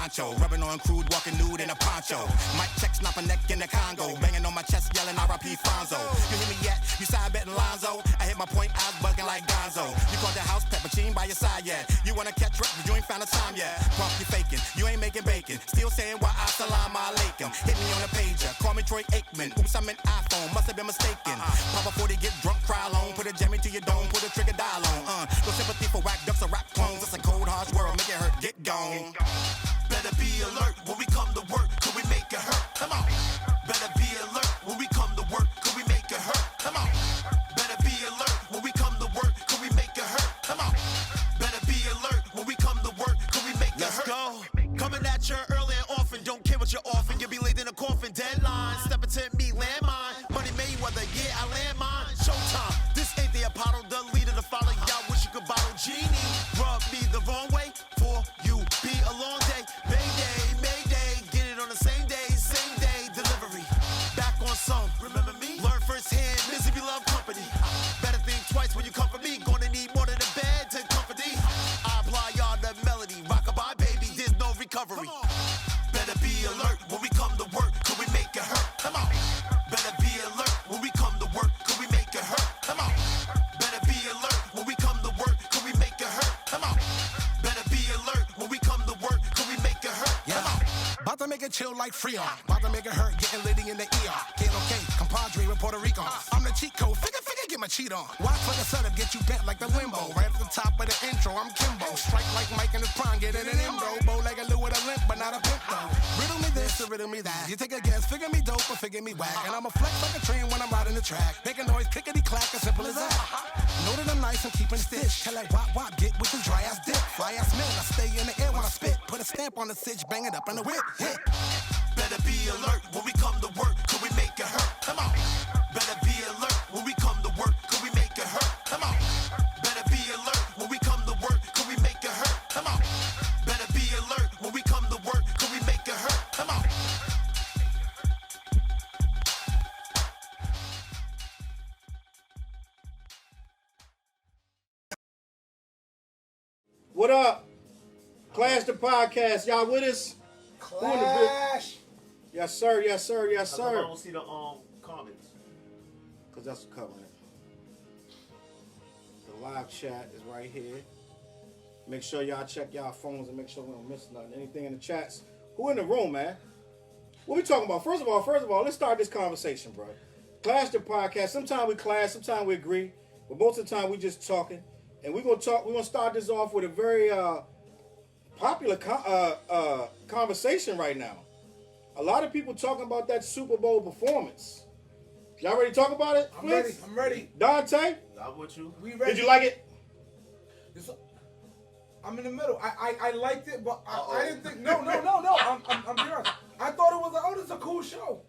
honcho. Rubbing on crude, walking nude in a poncho. Mic check, snap a neck in the Congo. Banging on my chest, yelling R.I.P. Fonzo. You hear me yet? You side betting Lonzo? I hit my point, I was bugging like Gonzo. You called the house peppercine by your side yet? You wanna catch rap, but you ain't found a time yet. Pump, you faking, you ain't making bacon. Still saying why Assalamu alaikum. Hit me on the pager, call me Troy Aikman. Oops, I'm an iPhone, must have been mistaken. Papa 40, get drunk, cry alone. Put a jammy to your dome, put a trigger dial on. No sympathy for whack ducks or rap clones. It's a cold, harsh world, make it hurt, get gone. Better be alert when we come to work, could we make it hurt? Come on. Better be alert when we come to work, could we make it hurt? Come on. Better be alert when we come to work, could we make it hurt? Come on. Better be alert when we come to work, could we make it hurt? Let's go. Coming at you early and often, don't care what you're offering, you'll be late in a coffin. Deadline, step into me, landmine. Money Mayweather, yeah, I land mine. Showtime, this ain't the Apollo, the leader to follow. Y'all wish you could bottle Genie. Rub me the wrong way, for you be a long day. Mayday, Mayday, get it on the same day, delivery. Back on some, remember me? Learn firsthand, misery love company. Better think twice when you come for me. Gonna need more than a bed to company. I apply y'all the melody, rock-a-bye baby, there's no recovery. Better be alert when we come to work, could we make it hurt? Come on. Better be alert when we come to work, could we make it hurt? Come on. Better be alert when we come to work, could we make it hurt? Come on. Better be alert when we come to work, could we make it hurt? Come on. About to make it chill like Freon. About to make it hurt, getting litty in the ER. Get okay, compadre with Puerto Rico. I'm the cheat code, figure, get my cheat on. Watch for the setup, get you bent like the limbo. Right at the top of the intro, I'm Kimbo. Strike like Mike in his prime, get it in him, bro. Bow like a Lou with a limp, but not a pimp, though. Riddle me this or riddle me that. You take a guess, figure me dope or figure me whack. And I'ma flex like a train when I'm riding the track. Make a noise, clickety-clack, as simple as that. Know that I'm nice and keeping stitch. Tell like wop, get with the dry ass dick. Fly ass man, I stay in the air when I spit. Put a stamp on the stitch, bang it up in the whip. Hit. Better be alert when we come to work, could we make it hurt? Come on. Better be alert when we come to work, could we make it hurt? Come on. Better be alert when we come to work, could we make it hurt? Come on. Better be alert when we come to work, could we make it hurt? Come on. What up? Clash the podcast. Y'all with us? Clash. Yes, sir. Yes, sir. Yes, I sir. don't see the comments. Because that's covering it. The live chat is right here. Make sure y'all check y'all phones and make sure we don't miss nothing. Anything in the chats. Who in the room, man? What we talking about? First of all, let's start this conversation, bro. Clash the podcast. Sometimes we clash, sometimes we agree. But most of the time we just talking. And we're going to start this off with a very popular conversation right now. A lot of people talking about that Super Bowl performance. Y'all ready to talk about it? I'm ready. Dante? I'm with you. We ready. Did you like it? I'm in the middle. I liked it, but I didn't think. No. I'm being honest. I thought it was this is a cool show.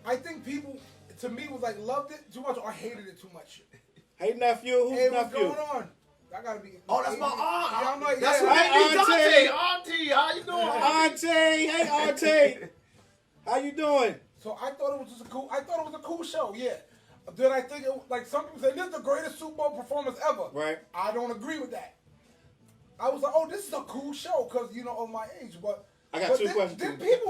I think people, to me, was like loved it too much or hated it too much. Hey nephew, who's hey, nephew? What's going on? I gotta be. Oh, that's my aunt. Yeah, I'm like, that's yeah. what Hey, Auntie, how you doing? Auntie, hey Auntie. How you doing? So I thought it was just a cool show. Yeah. Did I think it like some people say this is the greatest Super Bowl performance ever? Right. I don't agree with that. I was like, oh, this is a cool show because of my age. But I got two questions.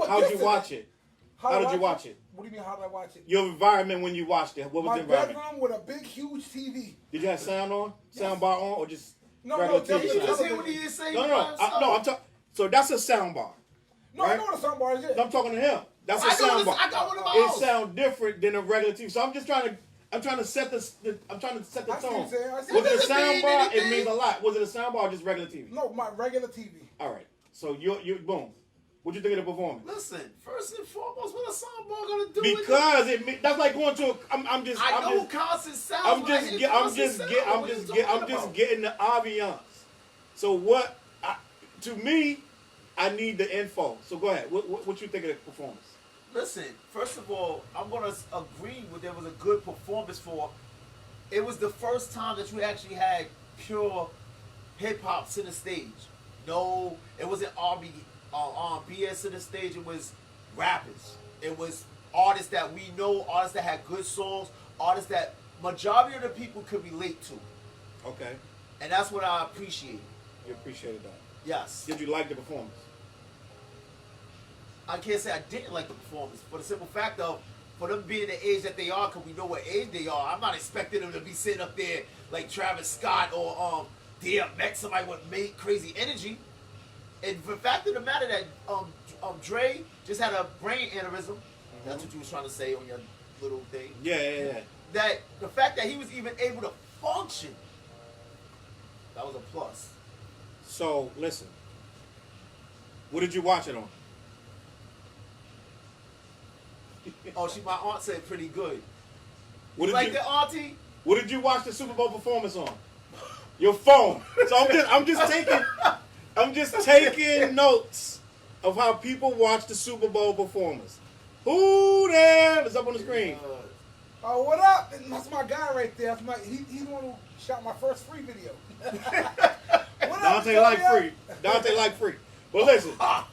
How did you watch it? How did you watch it? What do you mean? How did I watch it? Your environment when you watched it. What was the environment? My bedroom with a big, huge TV. Did you have sound on? Sound bar on, or just regular TV? Did you just sound? hear what he just saying? No. I'm talking. So that's a sound bar. No, right? I know what a sound bar is. Yeah. No, I'm talking to him. That's a sound bar. I got one of my It own. sounds different than a regular TV. So I'm trying to set the tone. Was it a sound bar? It means a lot. Was it a sound bar or just regular TV? No, my regular TV. All right. So you boom. What you think of the performance? Listen, first and foremost, what a sound bar gonna do? Because that's like going to. I'm just getting the ambiance. So what? To me, I need the info. So go ahead. What you think of the performance? Listen, first of all, I'm gonna agree with there was a good performance for. It was the first time that you actually had pure hip hop center stage. No, it wasn't BS to the stage. It was rappers. It was artists that we know, artists that had good songs, artists that majority of the people could relate to. Okay. And that's what I appreciate. You appreciated that. Yes. Did you like the performance? I can't say I didn't like the performance, for the simple fact of, for them being the age that they are, because we know what age they are, I'm not expecting them to be sitting up there like Travis Scott or DMX, somebody with crazy energy. And the fact of the matter that Dre just had a brain aneurysm. That's what you was trying to say on your little thing. Yeah. That the fact that he was even able to function, that was a plus. So listen, what did you watch it on? Oh, my aunt said pretty good. What You did like you, the auntie? What did you watch the Super Bowl performance on? Your phone. So I'm just taking notes of how people watch the Super Bowl performance. Who there is up on the screen? Oh, what up? That's my guy right there. He's the one who shot my first free video. What up, Dante like free. But listen. All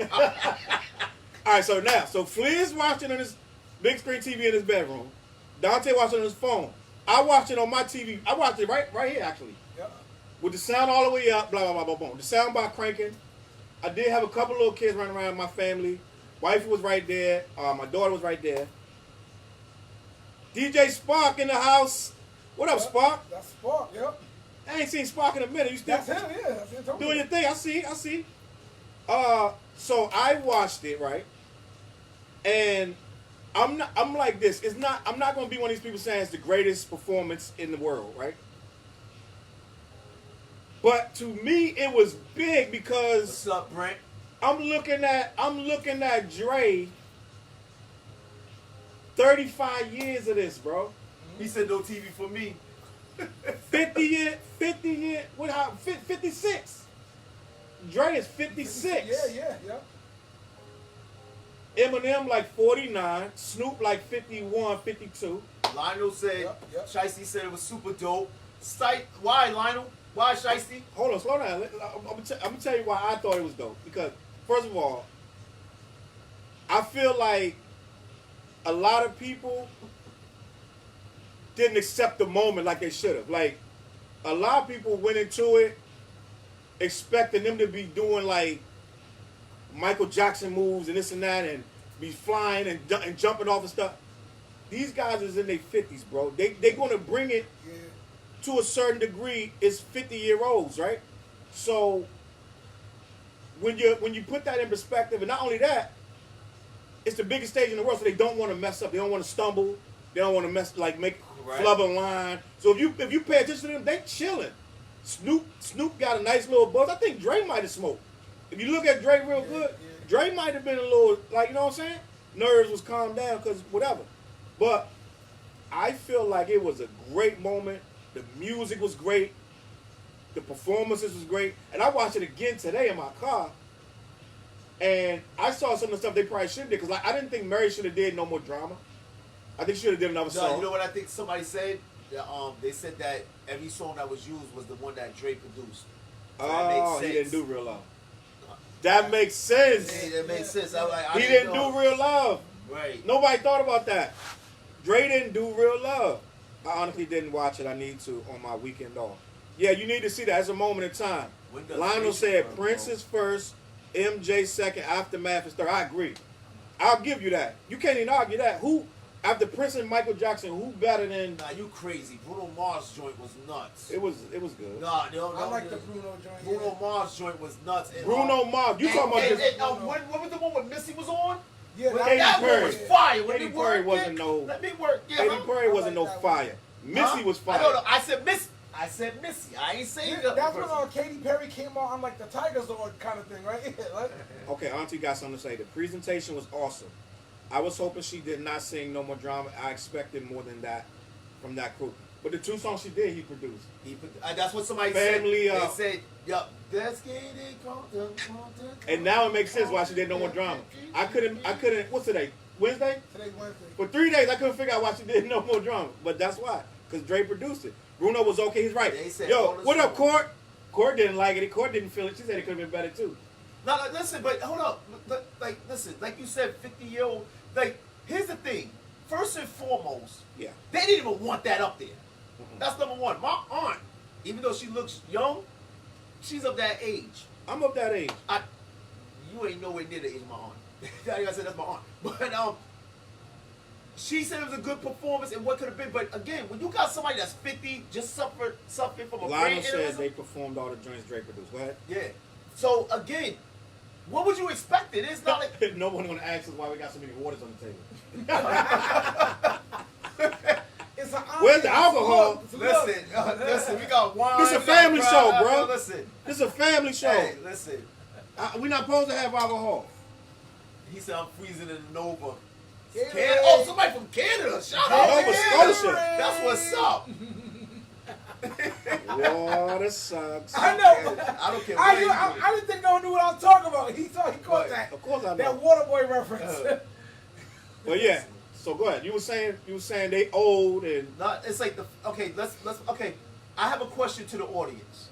right, so Fliz watching on his big screen TV in his bedroom. Dante watching on his phone. I watched it on my TV. I watched it right here actually. Yeah. With the sound all the way up, blah blah blah blah blah. The sound bar cranking. I did have a couple little kids running around my family. Wifey was right there. My daughter was right there. DJ Spark in the house. What up, Spark? That's Spark, yep. I ain't seen Spark in a minute. You still That's him, yeah. That's him doing your thing? I see. So I watched it, right? And I'm like this. I'm not gonna be one of these people saying it's the greatest performance in the world, right? But to me, it was big because What's up, Brent? I'm looking at Dre. 35 years of this, bro. He said no TV for me. 50 year, what? How? 56. Dre is 56. Yeah. Eminem like 49. Snoop like 51, 52. Lionel said, Yep. Shiesty said it was super dope. Why, Lionel? Why, Shiesty? Hold on, slow down. I'm gonna tell you why I thought it was dope. Because first of all, I feel like a lot of people didn't accept the moment like they should have. Like, a lot of people went into it expecting them to be doing like Michael Jackson moves and this and that and be flying and jumping off and stuff. These guys is in their 50s, bro. They gonna bring it to a certain degree. It's 50-year-olds, right? So when you put that in perspective, and not only that, it's the biggest stage in the world, so they don't want to mess up. They don't want to stumble. They don't want to make flub a line. So if you pay attention to them, they chilling. Snoop got a nice little buzz. I think Dre might have smoked. If you look at Dre real good, Dre might have been a little, like, you know what I'm saying? Nerves was calmed down because whatever. But I feel like it was a great moment. The music was great. The performances was great. And I watched it again today in my car. And I saw some of the stuff they probably should have did, because I didn't think Mary should have did No More Drama. I think she should have did another song. You know what I think somebody said? They said that every song that was used was the one that Dre produced. So that makes sense. He didn't do Real Love. That makes sense. Yeah, that makes sense. I He didn't do Real Love. Right. Nobody thought about that. Dre didn't do Real Love. I honestly didn't watch it. I need to on my weekend off. Yeah, you need to see that. It's a moment in time. Lionel said Prince is first, MJ second, Aftermath is third. I agree. I'll give you that. You can't even argue that. Who, after Prince and Michael Jackson, who better than... Nah, you crazy. Bruno Mars joint was nuts. It was good. Nah, I like the Bruno joint. Bruno Mars joint was nuts. And, Bruno Mars. You talking about this... what was the one when Missy was on? Yeah, that one was fire. Katy Perry wasn't no... Let me work. Yeah, Katy Perry wasn't no fire. Missy was fire. I said Missy. I ain't saying that. That's when Katy Perry came out on like the Tiger Zord kind of thing, right? Like, okay, Auntie got something to say. The presentation was awesome. I was hoping she did not sing No More Drama. I expected more than that from that crew. But the two songs she did, he produced. That's what somebody Family, said. They said, "Yup, let's get it." And now it makes sense why she did No More Drama. I couldn't. What's today? Wednesday? today's Wednesday. For 3 days, I couldn't figure out why she did No More Drama. But that's why. Because Dre produced it. Bruno was okay. He's right. Yo, what up, Court? Court didn't like it. Court didn't feel it. She said it could have been better, too. No, listen, but hold up. Listen, like you said, 50-year-old. Like, here's the thing. First and foremost, Yeah. they didn't even want that up there. That's number one. My aunt, even though she looks young, she's of that age. I'm of that age. You ain't nowhere near the age of my aunt. I said that's my aunt. But she said it was a good performance and what could have been. But again, when you got somebody that's 50, just suffering from a brain Lionel said aneurysm. they performed all the joints Drake produced. Go ahead. Yeah. So again, what would you expect? It is not like No one gonna ask us why we got so many waters on the table. It's an Where's the alcohol? listen, we got wine. This a we got family bread. show, bro. Listen, This is a family show. hey, listen. We're not supposed to have alcohol. He said I'm freezing in Nova. Yeah. Oh, somebody from Canada. Shout out. Nova Scotia. That's what's up. Water sucks. I know. I don't care. I didn't think no one knew what I was talking about. He caught Right. that. Of course I know. That Waterboy reference. But yeah. So go ahead. You were saying they old and Not, it's like let's I have a question to the audience.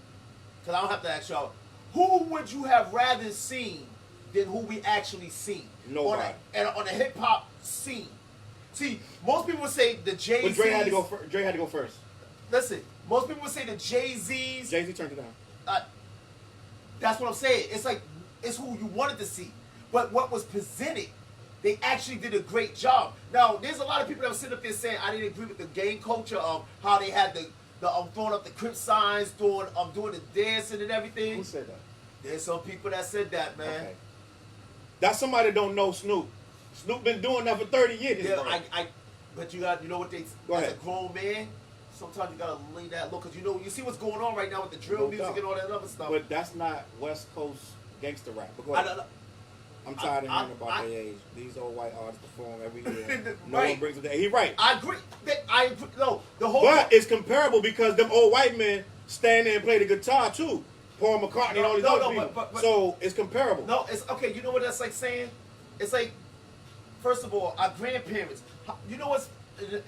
Cause I don't have to ask y'all. Who would you have rather seen than who we actually seen? Nobody. On a hip hop scene. See, most people would say the Jay-Z's. but Dre had to go. Dre had to go first. Listen, most people would say the Jay-Z's. Jay-Z turned it down. That's what I'm saying. It's like it's who you wanted to see, but what was presented, they actually did a great job. Now, there's a lot of people that were sitting up there saying I didn't agree with the gang culture of how they had the throwing up the Crip signs, doing the dancing and everything. Who said that? There's some people that said that, man. Okay. That's somebody that don't know Snoop. Snoop been doing that for 30 years. Yeah, bro. but you know what they Go as ahead. a grown man. Sometimes you gotta lay that low because you see what's going on right now with the drill No music doubt. and all that other stuff. But that's not West Coast gangster rap. But go I ahead. don't know. I'm tired of I- hearing about their age. These old white artists perform every year. No Right. one brings it. He right. I agree. I agree. No, the whole. But it's comparable because them old white men stand there and play the guitar too. Paul McCartney and all these other people. but- So it's comparable. No, it's okay. You know what that's like saying? It's like, first of all, our grandparents. You know what's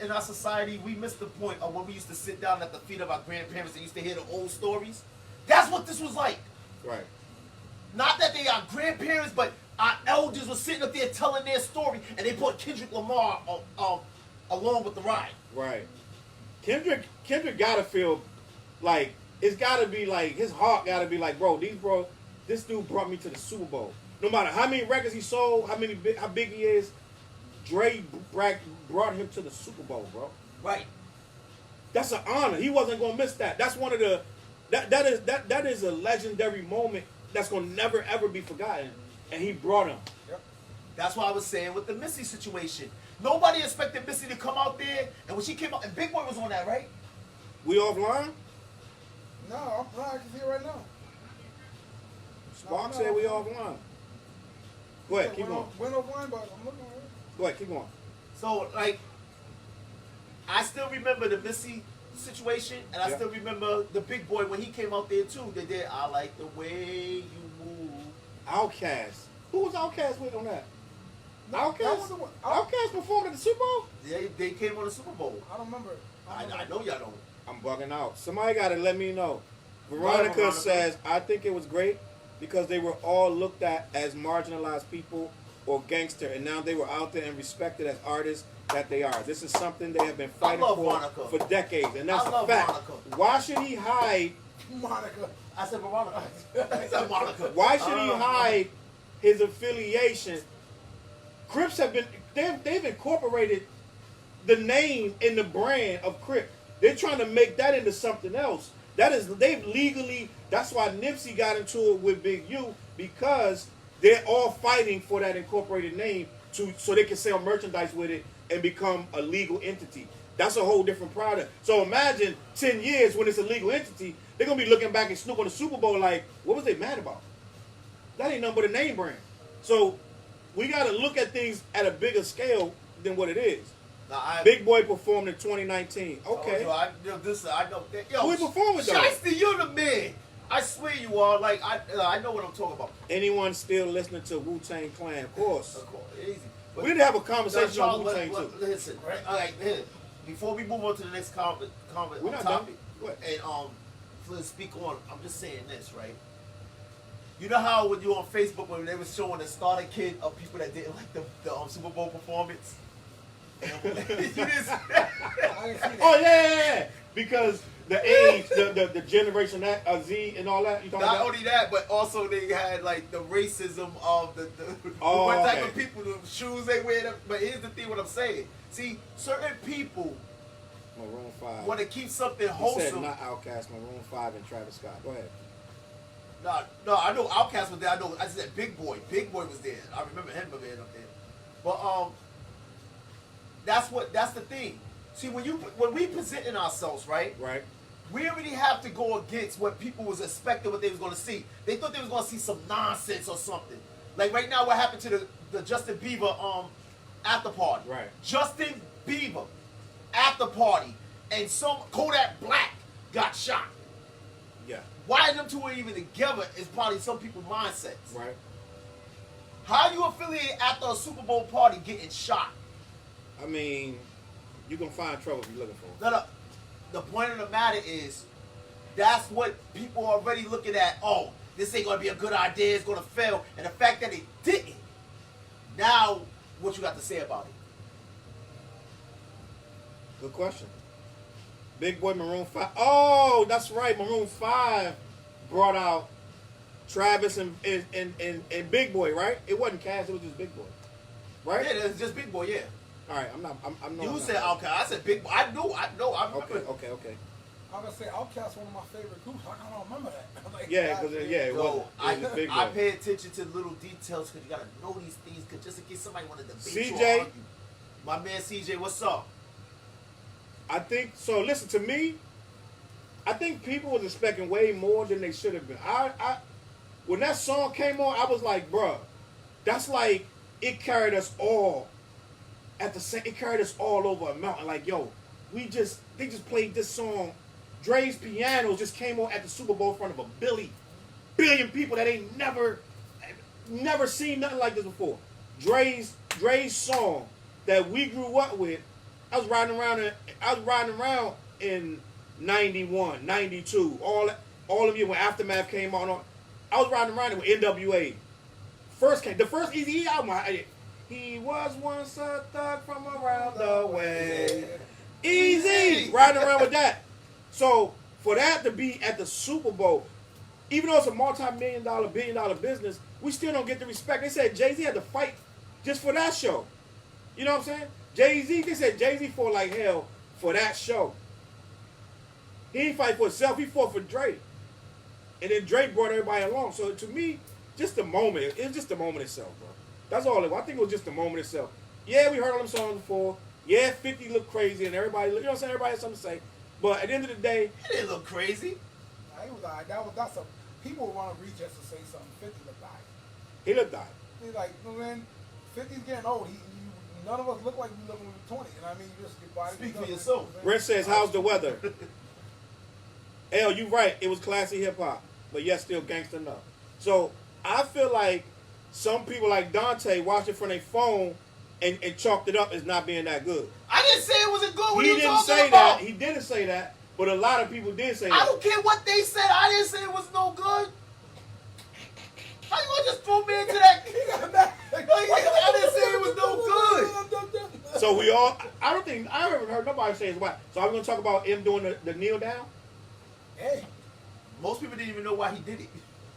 in our society? We missed the point of when we used to sit down at the feet of our grandparents and used to hear the old stories. That's what this was like. Right. Not that they are grandparents, but our elders were sitting up there telling their story, and they put Kendrick Lamar along with the ride. Right. Kendrick gotta feel like it's gotta be like his heart gotta be like, bro, this dude brought me to the Super Bowl. No matter how many records he sold, how big he is, Dre brought him to the Super Bowl, bro. Right. That's an honor. He wasn't gonna miss that. That's one of the that is a legendary moment that's gonna never ever be forgotten. And he brought him. That's why I was saying with the Missy situation. Nobody expected Missy to come out there, and when she came out, and Big Boy was on that, right? We offline? No, I'm blind. I can see it right now. Spark No. said we offline. Go ahead, keep going. Went offline, but I'm looking at it. Go ahead, keep going. So, like, I still remember the Missy situation, and I Yeah. still remember the Big Boy when he came out there too. They did I Like the Way You Move. Outkast. Who was Outkast with on that? No, Outkast? that was the one. Outkast performed at the Super Bowl? They came on the Super Bowl. I don't remember. I know y'all don't. I'm bugging out. Somebody got to let me know. Veronica says, I think it was great because they were all looked at as marginalized people or gangster, and now they were out there and respected as artists that they are. This is something they have been fighting love for Veronica. for decades, and that's I a love fact. Veronica. Why should he hide? Monica. I said Veronica. I said Monica. Why should he hide his affiliation? Crips have been they've incorporated the name in the brand of Crip. They're trying to make that into something else. They've legally. That's why Nipsey got into it with Big U, because they're all fighting for that incorporated name so they can sell merchandise with it and become a legal entity. That's a whole different product. So imagine 10 years when it's a legal entity, they're gonna be looking back at Snoop on the Super Bowl like, what was they mad about? That ain't nothing but a name brand. So we gotta look at things at a bigger scale than what it is. Big Boy performed in 2019. Okay. I know that. Yo, Who he performed with, though? Shiesty, you the man. I swear you are. Like I know what I'm talking about. Anyone still listening to Wu-Tang Clan? Of course. Of course, easy. We didn't have a conversation Now, on Wu-Tang too. Listen, right? All right, here. Before we move on to the next comment We're not topic, done. What? and to speak on, I'm just saying this, right? You know how when you're on Facebook when they were showing the starter kit of people that didn't like the Super Bowl performance? You just, I didn't see that. Oh yeah. Because the age, the generation that Z and all that. You talking Not about? only that, but also they had like the racism of the Oh, what type okay. of people, the shoes they wear. But here's the thing: what I'm saying. See, certain people Maroon 5. want to keep something You said wholesome. not Outkast, Maroon 5, and Travis Scott. Go ahead. No, I know Outkast was there. I said Big Boy. Big Boy was there. I remember him being up there. But that's the thing. See, when we presenting ourselves, right? Right. We already have to go against what people was expecting, what they was going to see. They thought they was going to see some nonsense or something. Like right now, what happened to the Justin Bieber after party? Right. Justin Bieber after party, and some Kodak Black got shot. Yeah. Why them two are even together is probably some people's mindsets. Right. How you affiliate after a Super Bowl party getting shot? I mean, you gonna find trouble if you're looking for. No. The point of the matter is, that's what people are already looking at. Oh, this ain't gonna be a good idea. It's gonna fail. And the fact that it didn't. Now, what you got to say about it? Good question. Big Boy Maroon 5. Oh, that's right. Maroon 5 brought out Travis and Big Boy, right? It wasn't Cass, it was just Big Boy. Right? Yeah, it's just Big Boy. Yeah. All right, I'm not. You said okay. I said Big Boy. I know. I remember. Okay. I'm gonna say Outkast one of my favorite groups. How come I don't remember that? Like, Yeah, because it Yo, was just Big Boy. I pay attention to little details because you gotta know these things. Cause just in case somebody wanted to debate you or CJ? argue. My man CJ, what's up? I think so. Listen to me. I think people was expecting way more than they should have been. I when that song came on, I was like, bruh, that's like it carried us all at the same. It carried us all over a mountain. Like, yo, they just played this song. Dre's piano just came on at the Super Bowl in front of a billion people that ain't never seen nothing like this before. Dre's song that we grew up with. I was riding around in 91, 92, all of you when Aftermath came on. I was riding around with NWA. The first Eazy-E album. He was once a thug from around the way. Easy, riding around with that. So for that to be at the Super Bowl, even though it's a multi-million-dollar, billion-dollar business, we still don't get the respect. They said Jay-Z had to fight just for that show. You know what I'm saying? Jay-Z, they said Jay-Z fought like hell for that show. He didn't fight for himself, he fought for Drake. And then Drake brought everybody along. So to me, just the moment, it was just the moment itself, bro. That's all it was. I think it was just the moment itself. Yeah, we heard all them songs before. Yeah, 50 looked crazy and everybody, you know what I'm saying? Everybody had something to say. But at the end of the day, It didn't look crazy. He was alright. That's a people want to reach just to say something. 50 look alright. he looked dying. He's like, man, 50's getting old. None of us look like we look when we were 20. And I mean, you just get body. Speak for yourself. Brent says, how's the weather? L, you right. It was classy hip-hop. But yet still gangster enough. So I feel like some people like Dante watched it from their phone and chalked it up as not being that good. I didn't say it wasn't good. What He are you didn't talking say about? that. He didn't say that. But a lot of people did say I that. don't care what they said. I didn't say it was no good. How you gonna just throw me into that? I didn't say it was no good. So we all, I haven't heard nobody say it's whack. So I'm going to talk about him doing the kneel down. Hey, Most people didn't even know why he did it.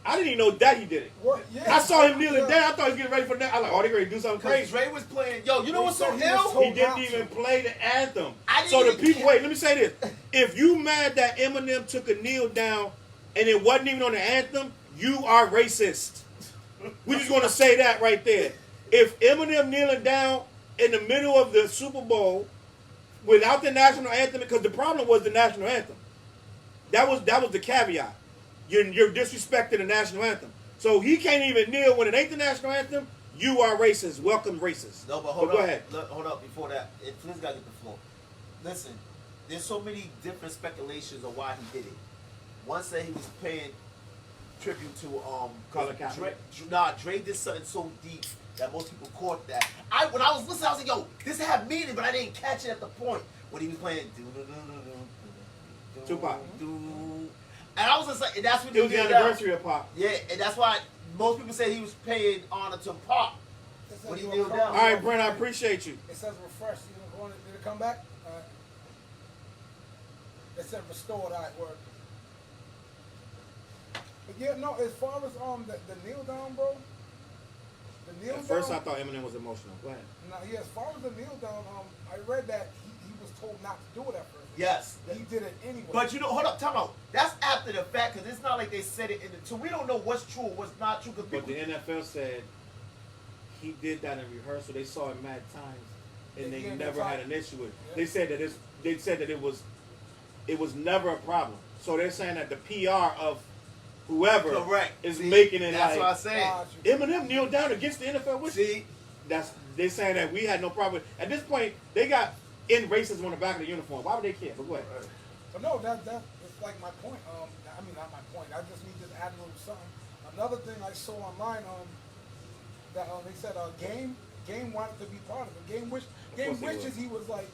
I didn't even know that he did it. what? Yeah. I saw him kneeling down. I thought he was getting ready for that. I was like, oh, they ready to do something Because crazy. Dre was playing. Yo, you know what's so He was ill? told- He didn't even play the anthem. I didn't So the even people, care. wait, let me say this. If you mad that Eminem took a kneel down and it wasn't even on the anthem, you are racist. We're just going to say that right there. If Eminem kneeling down in the middle of the Super Bowl without the national anthem, because the problem was the national anthem. That was the caveat. You're disrespecting the national anthem. So he can't even kneel when it ain't the national anthem. You are racist. Welcome, racist. No, but hold go up. ahead. Hold up before that. Please gotta get the floor. Listen, there's so many different speculations of why he did it. One said he was paying tribute to Colin Kaepernick. Dre did something so deep that most people caught that. When I was listening, I was like, yo, this had meaning, but I didn't catch it at the point when he was playing. Tupac. And I was just like, and that's what It was the anniversary of Pop. Yeah, and that's why most people say he was paying honor to Pop. It says When he you kneeled were down. All right, Brent, I appreciate you. It says refresh. You going? Did it come back? It said restored. All right, word. But yeah, no. As far as the kneel down, bro. The kneel At down. first, I thought Eminem was emotional. Go ahead. Now, yeah, as far as the kneel down, I read that he was told not to do it at first. Yes. He did it anyway. But you know, hold up, time out. That's after the fact, because it's not like they said it in the. So we don't know what's true or what's not true. But the NFL said he did that in rehearsal. They saw it mad times, and they never had an issue with it. Yeah. They said that it was never a problem. So they're saying that the PR of whoever correct is See, making it that's like what I said. Eminem kneeled down against the NFL. Which See, they're saying that we had no problem. At this point, they got in racism on the back of the uniform. Why would they care? But go ahead. But no, that's like my point. I mean, not my point. I just need to add a little something. Another thing I saw online, that they said Game wanted to be part of it. Game wishes he was like.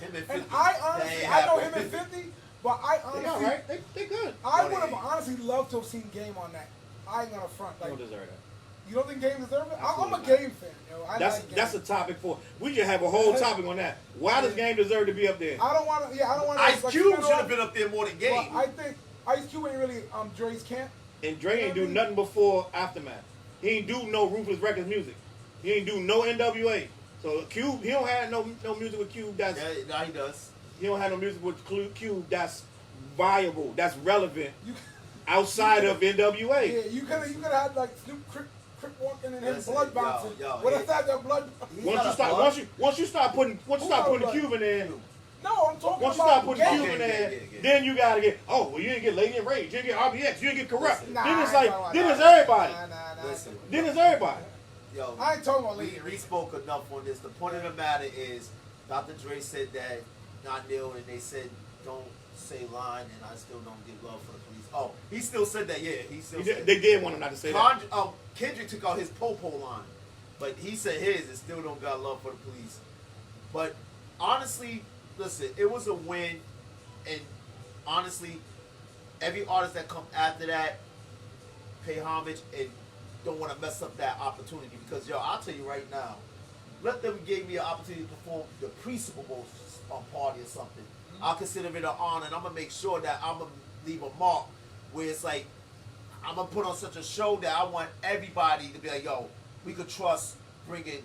him and 50. And I honestly, I know him at 50, but I They honestly, all right. They good. I No, would have they- honestly loved to have seen Game on that. I ain't gonna front. They Like, don't deserve that. you don't think Game deserves it? I'm a Absolutely Game fan, yo. I That's like Game. that's a topic for. We should have a whole topic on that. Why does Game deserve to be up there? I don't want to. Yeah, I don't want to. Ice Cube should have been up there more than Game. Well, I think Ice Cube ain't really Dre's camp. And Dre ain't do nothing before Aftermath. He ain't do no Ruthless Records music. He ain't do no NWA. So Cube, he don't have no music with Cube that's. Yeah, now he does. He don't have no music with Cube that's viable, that's relevant You, outside of NWA. yeah, you could have had like Snoop Crip walking and him Listen, blood yo, bouncing. yo, What it- if that blood? He's Once not you a start, bug. once you start putting Who got Cube in there. No, I'm talking Once you about start putting Game. Cube in there, Yeah. then you gotta get. Oh, well, you didn't get Lady and Rage, you didn't get RBX, you didn't get Corrupt. Nah, then it's I ain't like, talking then about it's that. everybody. Nah. Listen. Then it's everybody. Yo, I ain't talking about Lady. we spoke enough on this. The point of the matter is, Dr. Dre said that not kneel, and they said don't say line, and I still don't give love for the police. Oh, he still said that. Yeah, he still said. They did want him not to say that. Kendrick took out his po-po line, but he said his and still don't got love for the police. But honestly, listen, it was a win, and honestly, every artist that come after that pay homage and don't want to mess up that opportunity because yo, I'll tell you right now, let them give me an opportunity to perform the pre-Super Bowl party or something. I'll consider it an honor, and I'm gonna make sure that I'm gonna leave a mark where it's like I'm gonna put on such a show that I want everybody to be like, yo, we could trust bringing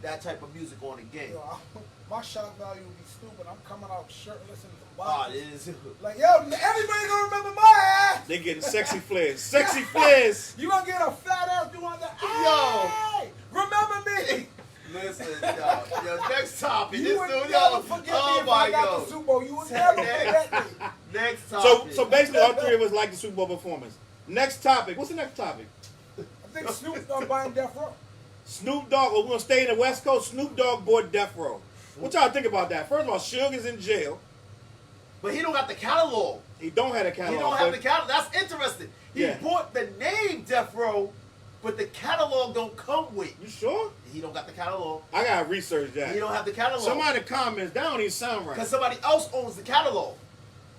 that type of music on again. Yo, my shock value would be stupid. I'm coming out shirtless and Ah, combined. it is. Like, yo, everybody gonna remember my ass. They getting sexy flares. Sexy flares. You gonna get a fat ass doing the hey, remember me. Listen, yo, next topic. You This would dude, never yo, forget me oh if my I got God. the Super Bowl. You would never forget me. Next topic. So basically, all three of us like the Super Bowl performance. Next topic. What's the next topic? I think Snoop done buying Death Row. Snoop Dogg. We're gonna stay in the West Coast. Snoop Dogg bought Death Row. What y'all think about that? First of all, Suge is in jail. But he don't got the catalog. He don't have a He catalog. don't have the but- catalog. That's interesting. He Yeah. bought the name Death Row, but the catalog don't come with. You sure? He don't got the catalog. I gotta research that. He don't have the catalog. Somebody in the comments, that don't even sound right. Because somebody else owns the catalog.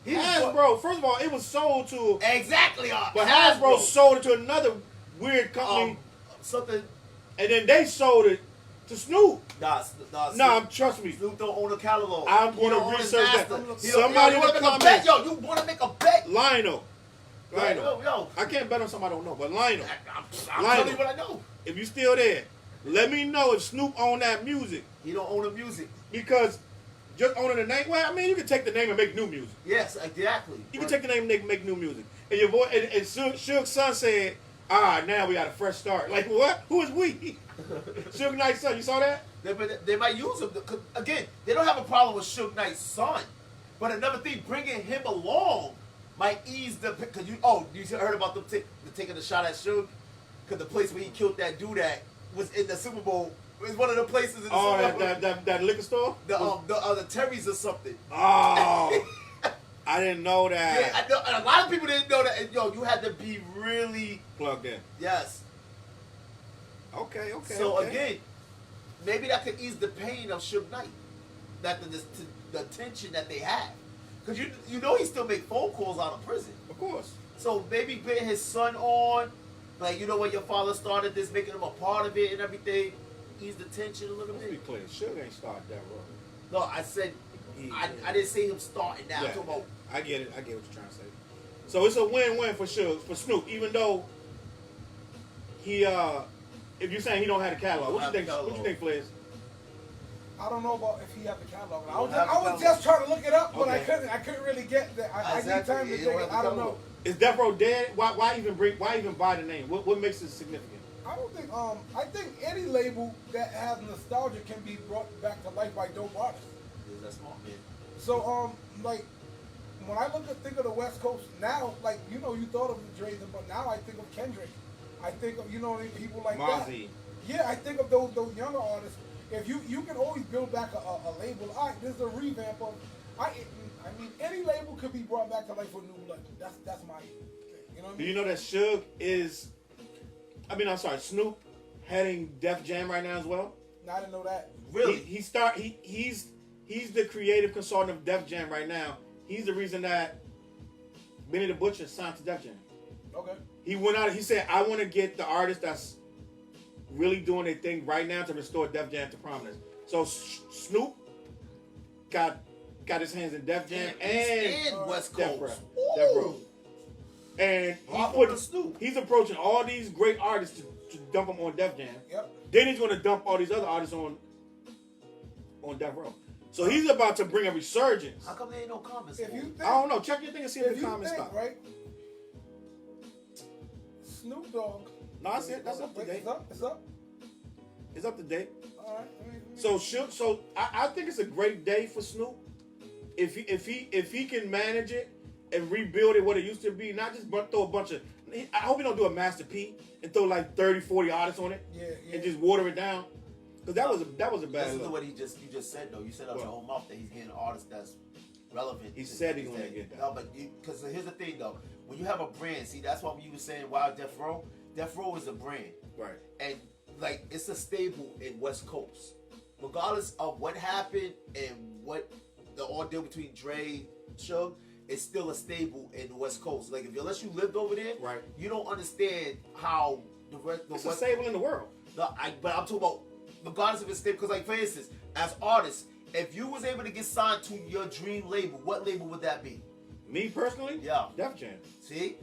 He bought- Hasbro, first of all, it was sold to, Exactly. but Hasbro sold it to another weird company, Something. and then they sold it to Snoop. Nah, Nah, trust me. Snoop don't own a catalog. I'm He gonna don't own his research that. master. He don't- Somebody yo, in you the wanna make a comments- bet? Yo, you want to make a bet? Lionel. Yo. I can't bet on somebody I don't know, but Lionel, I'm telling you what I know. if you still there, let me know if Snoop own that music. He don't own the music. Because just owning the name, well, I mean, you can take the name and make new music. Yes, exactly. You can take the name and make new music. And your boy, and Suge's son said, now we got a fresh start. Like, what? Who is we? Suge Knight's son, you saw that? They might use him. 'Cause, again, they don't have a problem with Suge Knight's son. But another thing, bringing him along might ease the... Because you heard about them taking the shot at Suge? Because the place where he killed that dude at was in the Super Bowl. It was one of the places in the Super Bowl. that liquor store? The Terry's or something. Oh, I didn't know that. Yeah, I know, and a lot of people didn't know that. And, yo, you had to be really... Plugged in. Yes. Okay. So okay. again, maybe that could ease the pain of Suge Knight, that the tension that they have, because you know he still make phone calls out of prison. Of course. So maybe bring his son on, like you know when your father started this, making him a part of it and everything, ease the tension a little Let's be bit. clear. Suge ain't started that road. No, I said I didn't say him starting now. Yeah, I'm talking about. I get it. I get what you're trying to say. So it's a win-win for sure for Snoop, even though he if you're saying he don't have the catalog, what you think? What you think, Fliz? I don't know about if he have the catalog. He don't have the I was catalog. just trying to look it up, but Okay. I couldn't really get that. I need Exactly. time to He think. don't have the I don't catalog. know. Is Death Row dead? Why even buy the name? What makes it significant? I don't think. I think any label that has nostalgia can be brought back to life by dope artists. Yeah, that's smart, man. So like when I think of the West Coast now, like you thought of the Dre's, but now I think of Kendrick. I think of people like Mozzie. that. Yeah, I think of those younger artists. If you can always build back a label. All right, this is a revamp of. I mean, any label could be brought back to life with new blood. That's my thing. You know what I Do mean? you know that Suge is? Snoop heading Def Jam right now as well. I didn't know that. Really? He's the creative consultant of Def Jam right now. He's the reason that Benny the Butcher signed to Def Jam. Okay. He went out. He said, "I want to get the artist that's really doing their thing right now to restore Def Jam to prominence." So Snoop got his hands in Def Jam and West Death Coast. Row. Death Row. And he's approaching all these great artists to dump them on Def Jam. Yep. Then he's going to dump all these other artists on Death Row. So he's about to bring a resurgence. How come there ain't no comments? If you think, I don't know. Check your thing and see if if the you comments think, stop. right? Snoop Dogg. No, that's it. That's up to Wait, date. It's up. It's up to date. All right. So I think it's a great day for Snoop if he can manage it and rebuild it what it used to be. Not just throw a bunch of. I hope he don't do a Master P and throw like 30, 40 artists on it and just water it down. Because that was a bad Listen to look. what you just said though. You said out your whole mouth that he's getting an artist that's relevant. He said he's gonna get that. No, but because here's the thing though, when you have a brand, see that's why when you were saying Wild Death Row is a brand, Right. and like it's a stable in West Coast, regardless of what happened and what the ordeal between Dre, Suge. It's still a stable in the West Coast. Like unless you lived over there, Right. you don't understand how the It's West. a stable in the world. No, but I'm talking about regardless of its state. Because, like for instance, as artists, if you was able to get signed to your dream label, what label would that be? Me personally, Yeah. Def Jam. See,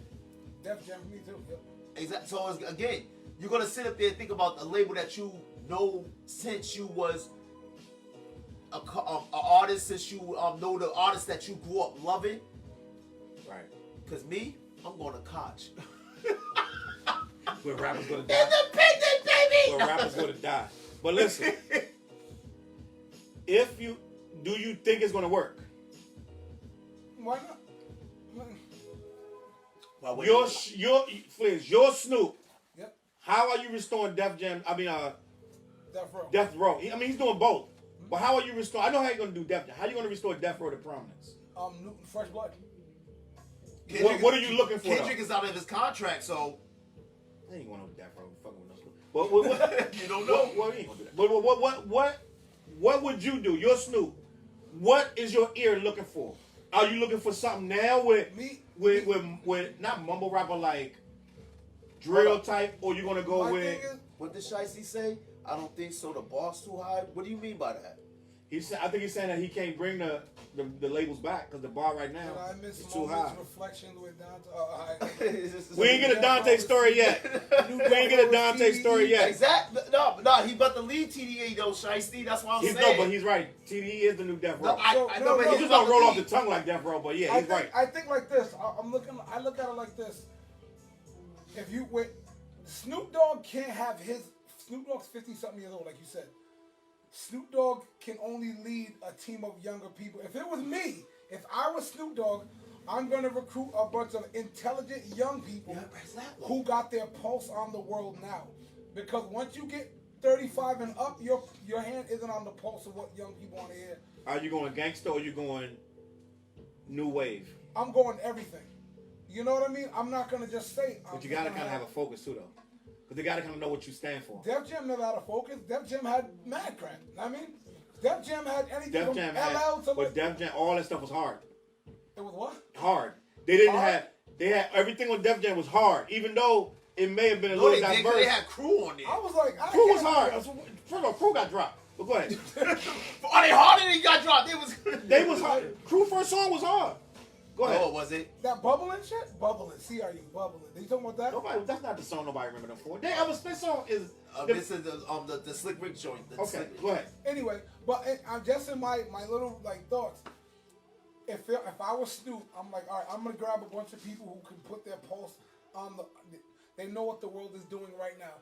Def Jam, me too. Yep. exactly. So again, you're gonna sit up there and think about a label that you know since you was a artist, since you know the artist that you grew up loving. Right. Because me, I'm going to Koch. Where rappers gonna die. Independent, baby. Where rappers gonna die. But listen, do you think it's gonna work? Why not? Well, wait, Your Fliz, your Snoop. Yep. How are you restoring Def Jam? Death Row. Death Row. I mean, he's doing both. But how are you restoring? I know how you're gonna do Def Jam. How are you gonna restore Death Row to prominence? Newton Fresh Blood. What are you looking for? Kendrick is out of his contract, so I ain't going no Death Row. Fucking with no Snoop. What, you don't know. What, ain't gonna do that. But what would you do? Your Snoop. What is your ear looking for? Are you looking for something now with not mumble rapper like drill type, or you gonna go My with? thing is, What did Shicey say? I don't think so. The bar's too high. What do you mean by that? I think he's saying that he can't bring the labels back because the bar right now and I miss is too moments, high. reflections with Dante. We ain't get a Dante story yet. We ain't get a Dante story yet. Exactly. No, he about to leave TDA though, Shicey. That's what I'm saying. No, but he's right. TDE is the new Death Row. No, I know, No, but no, He he's just about don't to roll off leave. the tongue like Death Row, but yeah, he's right. I think like this. I look at it like this. If you wait, Snoop Dogg can't have his. Snoop Dogg's 50-something years old, like you said. Snoop Dogg can only lead a team of younger people. If it was me, if I was Snoop Dogg, I'm gonna recruit a bunch of intelligent young people who got their pulse on the world now. Because once you get 35 and up, your hand isn't on the pulse of what young people want to hear. Are you going gangster or you going new wave? I'm going everything. You know what I mean? I'm not gonna just say. But you gotta kind of have a focus too, though. Because they gotta kind of know what you stand for. Def Jam never had a focus. Def Jam had mad crap. I mean, Def Jam had anything Def from Jam LL to but Def Jam, all that stuff was hard. It was what? Hard. They didn't Hard? have. They had everything on Def Jam was hard, even though it may have been a No, little they did, 'cause diverse. they had Crew on there. I was like, Crew was hard. First of all, Crew got dropped. But go ahead. Are they harder than you got dropped? They was hard. Crew first song was hard. Go ahead. No, was it? That bubbling shit? Bubbling. CRU, bubbling. You talking about that? Nobody. That's not the song nobody remember them for. This song is. This is the Slick Rick joint. Okay, go ahead. Anyway, but I'm just in my little like thoughts. If I was Snoop, I'm like, all right, I'm gonna grab a bunch of people who can put their pulse on the. They know what the world is doing right now.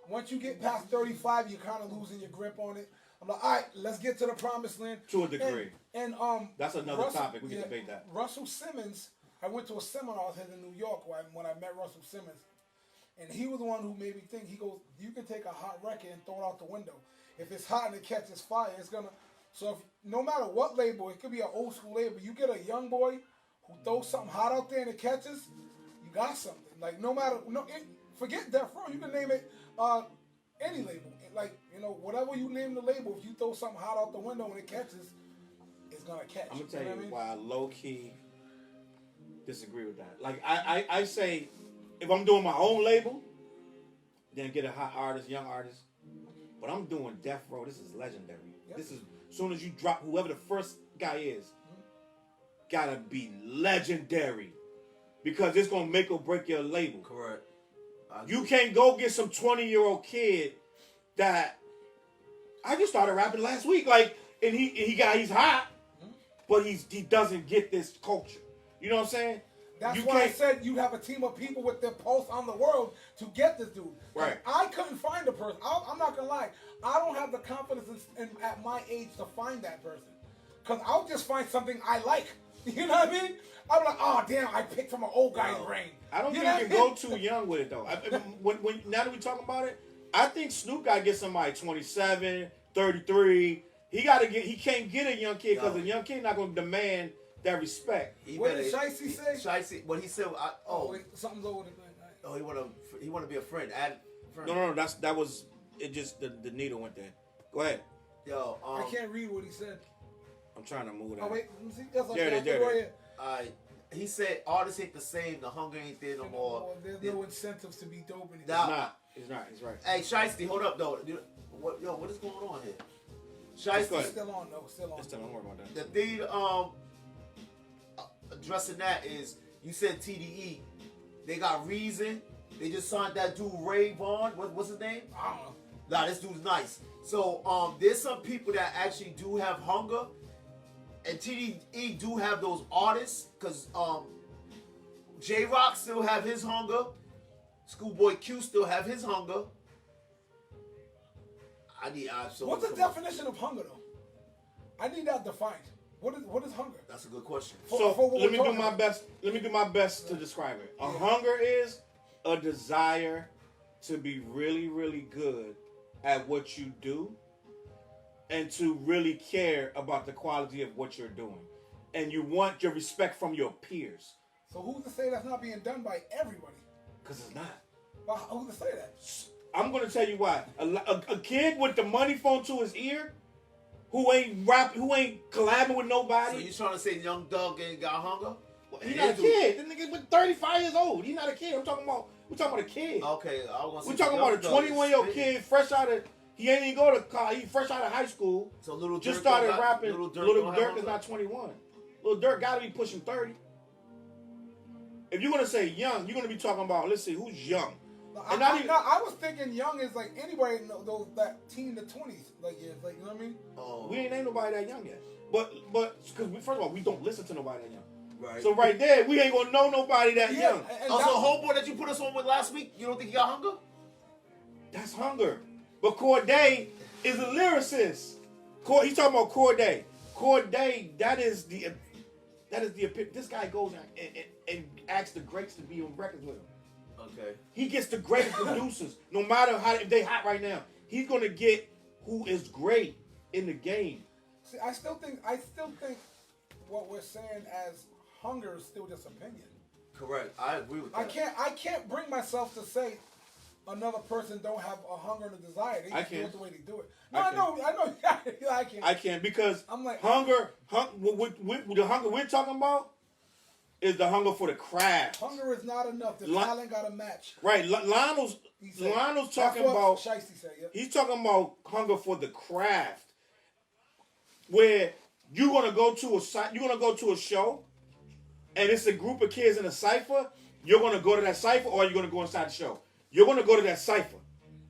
Once you get past 35, you're kind of losing your grip on it. I'm like, all right, let's get to the promised land. To a degree. And that's another topic. We can debate that. Russell Simmons. I went to a seminar with him in New York when I met Russell Simmons, and he was the one who made me think. He goes, you can take a hot record and throw it out the window. If it's hot and it catches fire, it's gonna. So if, no matter what label, it could be an old school label. You get a young boy who throws something hot out there and it catches, you got something. Like forget Death Row. You can name it any label. Like whatever you name the label. If you throw something hot out the window and it catches, it's gonna catch. I'm gonna tell you why I low key disagree with that. Like I say, if I'm doing my own label, then get a hot artist, young artist. But I'm doing Death Row. This is legendary. Yep. This is as soon as you drop whoever the first guy is, gotta be legendary because it's gonna make or break your label. Correct. You can't go get some 20-year-old kid that I just started rapping last week. Like, and he's hot, but he doesn't get this culture. You know what I'm saying? That's why I said you'd have a team of people with their pulse on the world to get this dude. Right. I couldn't find a person. I'm not gonna lie. I don't have the confidence at my age to find that person, because I'll just find something I like. You know what I mean? I'm like, oh damn, I picked from an old guy's brain. I don't think you can go too young with it though. When now that we talking about it, I think Snoop gotta get somebody 27, 33. He can't get a young kid because the young kid not gonna demand that respect. What did Shicey say? Shicey, what he said? Something's over the thing. Oh, he wanna be a friend. No. That was it. Just the needle went there. Go ahead. Yo, I can't read what he said. I'm trying to move that. Oh wait, let me see. That's there it is. He said artists ain't the same. The hunger ain't there no more. There's no incentives to be dope anymore. It's not. He's right. Hey, Shiesty, hold up though. What is going on here? Shiesty, still on though. Still on. Don't worry about that. The thing addressing that is you said TDE. They got Reason. They just signed that dude Ray Vaughn. What's his name? I don't know. Nah, this dude's nice. So there's some people that actually do have hunger. And TDE do have those artists, because J-Rock still have his hunger. Schoolboy Q still have his hunger. What's the definition of hunger, though? I need that defined. What is hunger? That's a good question. Let me do my best. Let me do my best to describe it. A hunger is a desire to be really, really good at what you do, and to really care about the quality of what you're doing. And you want your respect from your peers. So who's to say that's not being done by everybody? Because it's not. Well, who's to say that? I'm going to tell you why. A kid with the money phone to his ear, who ain't collabing with nobody. So you trying to say Young Doug ain't got hunger? He's not a kid. This nigga was 35 years old. He's not a kid. We're talking about a kid. Okay, we're talking about a 21-year-old kid fresh out of. He ain't even go to college. He fresh out of high school. So Little Durk just started rapping. Little Durk is not 21. Little Durk got to be pushing 30. If you're gonna say young, you're gonna be talking about. Let's see, who's young. I was thinking young is like anybody those that teen to 20s, like you know what I mean? Oh. We ain't nobody that young yet. But because first of all, we don't listen to nobody that young. Right. So right there, we ain't gonna know nobody that young. So homeboy that you put us on with last week, you don't think he got hunger? That's hunger. But Corday is a lyricist. He's talking about Corday. Corday, that is the this guy goes and asks the greats to be on records with him. Okay. He gets the greatest producers, no matter if they hot right now. He's gonna get who is great in the game. See, I still think what we're saying as hunger is still just opinion. Correct. I agree with that. I can't bring myself to say another person don't have a hunger and a desire. They just do it the way they do it. No, I know. I can't. I can't because I'm like hunger. The hunger we're talking about is the hunger for the craft. Hunger is not enough. The talent got to match. Right. Lionel's talking about. Shiesty said, yeah. He's talking about hunger for the craft, where you're gonna go to a show, and it's a group of kids in a cipher. You're gonna go to that cipher, or you're gonna go inside the show. You're gonna go to that cipher.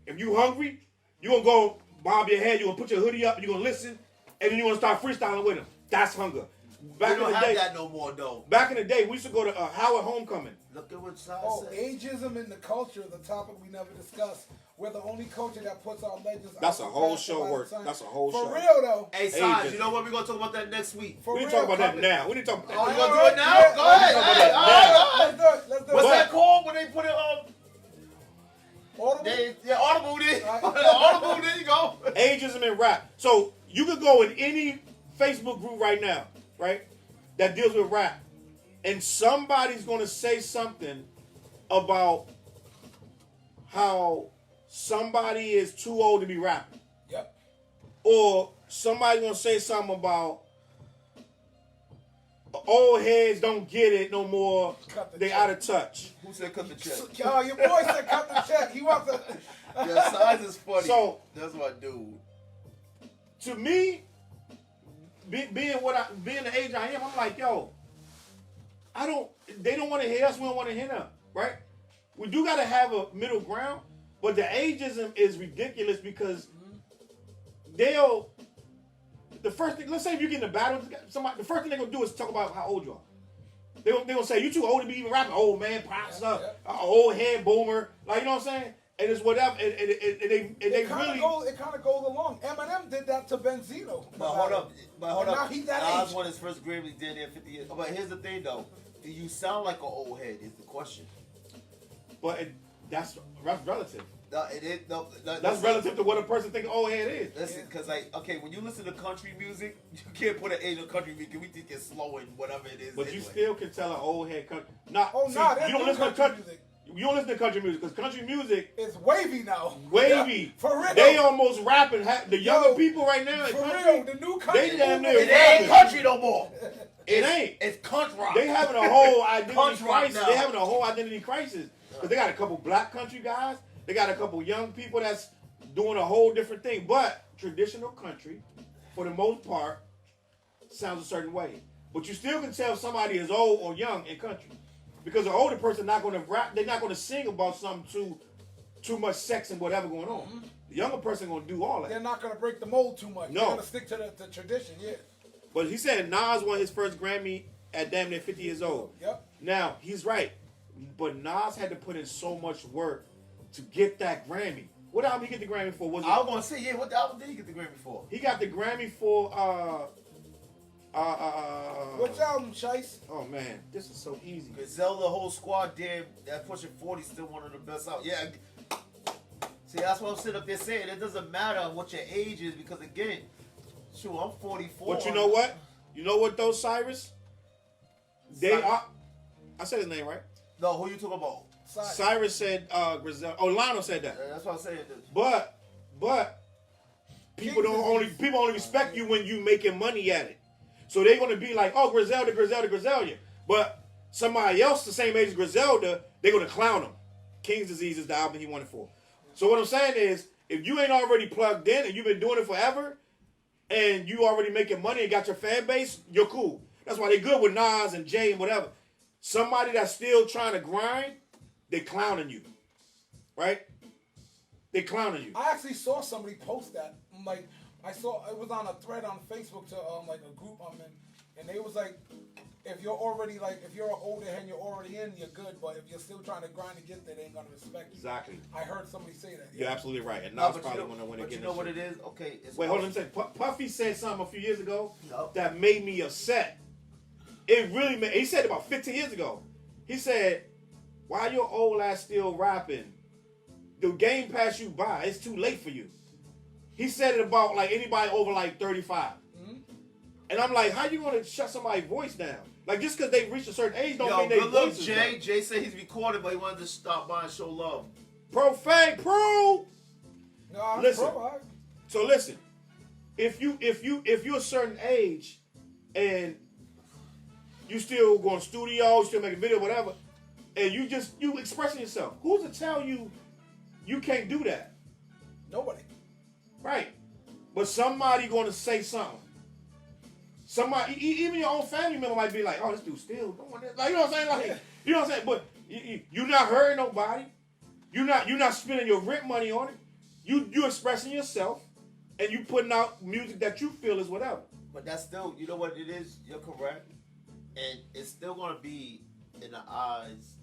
If you hungry, you're gonna go bob your head. You're gonna put your hoodie up. You're gonna listen, and then you're gonna start freestyling with them. That's hunger. Back in the day, that no more though. Back in the day, we used to go to Howard Homecoming. Look at what Sai said. Ageism in the culture, the topic we never discussed. We're the only culture that puts our legends. That's a whole show work. That's a whole show. For real though. Hey, Sai, you know what? We're gonna talk about that next week. We need to talk about that now. We need to talk about that. Oh, you gonna do it now? Yeah. Go ahead. Let's do it. Let's do it. What's that called when they put it on? Audible? Audible did. Audible, there you go. Ageism in rap. So you could go in any Facebook group right now, right, that deals with rap, and somebody's going to say something about how somebody is too old to be rapping. Yep. Or somebody's going to say something about old heads don't get it no more. They out of touch. Who said cut the check? Your boy said cut the check. He wants to. Yeah, size is funny. So that's my dude. To me, being the age I am, I'm like, yo, they don't want to hear us, we don't want to hear them, right? We do got to have a middle ground, but the ageism is ridiculous because the first thing, let's say if you get in a battle with somebody, the first thing they're going to do is talk about how old you are. They're going to say, you too old to be even rapping, old man, pop stuff, old head boomer, like, you know what I'm saying? And it's whatever, and it kind of goes along. Eminem did that to Benzino. But hold up. Now he's that Nas age. won his first Grammy dead there 50 years. But here's the thing though, do you sound like an old head? Is the question. But that's relative. That's relative to what a person thinks old head is. Listen, because when you listen to country music, you can't put an age on country music. We think it's slow and whatever it is. But anyway. you still can tell an old head country. You don't listen to country music. You don't listen to country music because country music is wavy now. Wavy. Yeah, for real. They almost rapping. The younger people right now in country, real, the new country. They damn near it ain't country no more. It ain't. It's country rock. They having a whole identity crisis. Now. They having a whole identity crisis because they got a couple black country guys. They got a couple young people that's doing a whole different thing. But traditional country, for the most part, sounds a certain way. But you still can tell somebody is old or young in country. Because an older person not going to rap, they're not going to sing about something too much sex and whatever going on. Mm-hmm. The younger person going to do all that. They're not going to break the mold too much. No. They're going to stick to the tradition, yeah. But he said Nas won his first Grammy at damn near 50 years old. Yep. Now, he's right. But Nas had to put in so much work to get that Grammy. What album did he get the Grammy for? I was going to say, yeah, what album did he get the Grammy for? He got the Grammy for... Which album, Chase? Oh man, this is so easy. Griselda, the whole squad, damn, that pushing 40 still one of the best out. Yeah. See, that's what I'm sitting up there saying. It doesn't matter what your age is because again, shoot, I'm 44. But you know what? You know what though, Cyrus? They are. I said his name right. No, who you talking about? Cyrus said Griselda. Oh, Lionel said that. That's what I'm saying. But people only respect you when you making money at it. So they're gonna be like, oh, Griselda. But somebody else the same age as Griselda, they're gonna clown him. King's Disease is the album he won it for. So what I'm saying is, if you ain't already plugged in and you've been doing it forever, and you already making money and got your fan base, you're cool. That's why they good with Nas and Jay and whatever. Somebody that's still trying to grind, they clowning you, right? They clowning you. I actually saw somebody post that. Like, I saw it was on a thread on Facebook to like a group I'm in, and they was like, if you're an older head and you're already in, you're good. But if you're still trying to grind to get there, they ain't gonna respect you. Exactly. I heard somebody say that. You're absolutely right. And Nas probably gonna win again. But you know what it is? Okay. Wait, hold on a second. Puffy said something a few years ago that made me upset. It really made. He said about 15 years ago. He said, "Why your old ass still rapping? The game passed you by. It's too late for you." He said it about like anybody over like 35. Mm-hmm. And I'm like, how you gonna shut somebody's voice down? Like just because they reach a certain age don't mean they voice is Jay. Jay said he's recording, but he wanted to stop by and show love. Profane, pro. No, listen. So listen, if you're a certain age and you still going to studio, you still making video, whatever, and you expressing yourself. Who's to tell you can't do that? Nobody. Right. But somebody going to say something. Somebody, even your own family member might be like, "Oh, this dude still doing this." Like, you know what I'm saying? Like, you know what I'm saying? But you're not hurting nobody. You're not spending your rent money on it. You expressing yourself, and you putting out music that you feel is whatever. But that's still, you know what it is? You're correct. And it's still going to be, in the eyes,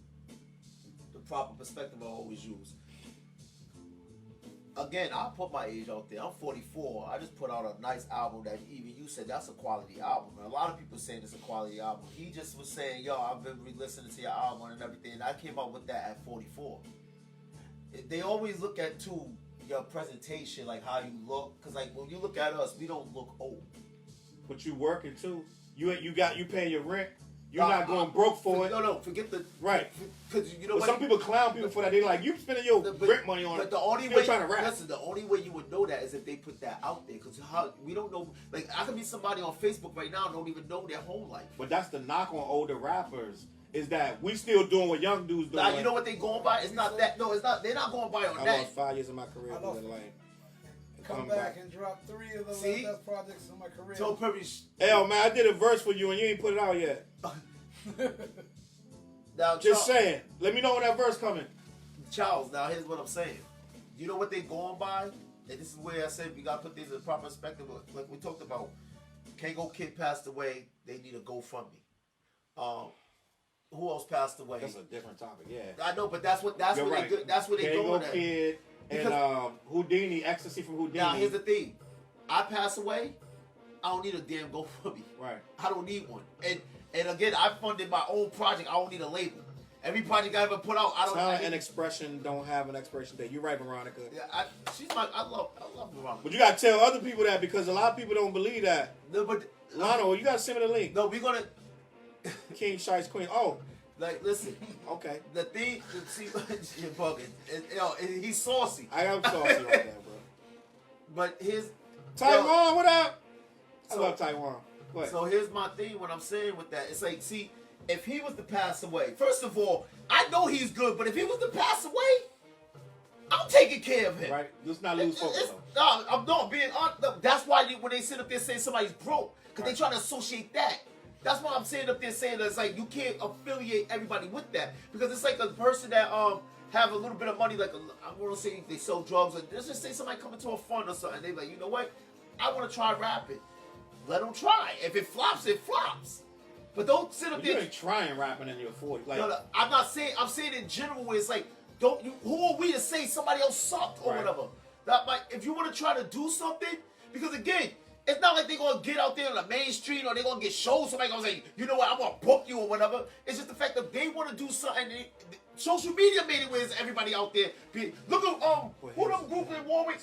the proper perspective I always use. Again, I'll put my age out there. I'm 44. I just put out a nice album that even you said that's a quality album. And a lot of people saying it's a quality album. He just was saying, yo, I've been re-listening to your album and everything. And I came out with that at 44. They always look at, too, your presentation, like how you look. Because, like, when you look at us, we don't look old. But you working, too. You paying your rent. You're not going broke for it. No, forget the... Right. Because, you know but what? some people clown people for that. They're like, you spending your rent money on it. But the only Still way... trying to rap. Listen, the only way you would know that is if they put that out there. Because we don't know... Like, I could be somebody on Facebook right now and don't even know their whole life. But that's the knock on older rappers. Is that we still doing what young dudes doing. Now, you know what they going by? It's not that... No, it's not... They're not going by on that. I lost 5 years of my career. Come back and drop 3 of the best projects in my career. So pretty. Hell, man, I did a verse for you and you ain't put it out yet. Now, just saying. Let me know when that verse coming. Charles, now here's what I'm saying. You know what they going by? And this is where I said we gotta put things in proper perspective. Like we talked about, Kango Kid passed away. They need a GoFundMe. Who else passed away? That's a different topic. Yeah. I know, but that's what they going at. Kid and Houdini, Ecstasy from Houdini. Now here's the thing. I pass away. I don't need a damn GoFundMe. Right. I don't need one. And again, I funded my own project. I don't need a label. Every project I ever put out, I don't. Talent and expression don't have an expiration date. You're right, Veronica. Yeah, I love Veronica. But you gotta tell other people that because a lot of people don't believe that. No, but Lano, you gotta send me the link. No, we're gonna. King Shice Queen. Oh. Like, listen. Okay. The thing, see, you're bugging. He's saucy. I am saucy right now, bro. But here's Taiwan. What up? I love Taiwan. What? So here's my thing. What I'm saying with that, it's like, see, if he was to pass away, first of all, I know he's good, but if he was to pass away, I'm taking care of him. Right. Let's not lose focus. No, I'm not being honest. That's why when they sit up there saying somebody's broke, because they trying to associate that. That's why I'm saying up there saying that it's like you can't affiliate everybody with that because it's like a person that have a little bit of money, like I want to say they sell drugs, or let's just say somebody come into a fund or something. They like, you know what? I want to try rapping. Let them try. If it flops, it flops. But don't sit up there. You ain't trying rapping in your 40s. Like, no, I'm not saying. I'm saying in general where it's like, don't you? Who are we to say somebody else sucked or whatever? That might, if you want to try to do something, because again. It's not like they're going to get out there on the main street or they're going to get shows. Somebody going to say, you know what, I'm going to book you or whatever. It's just the fact that they want to do something. Social media made it where everybody out there. Look at, who them group in Warwick?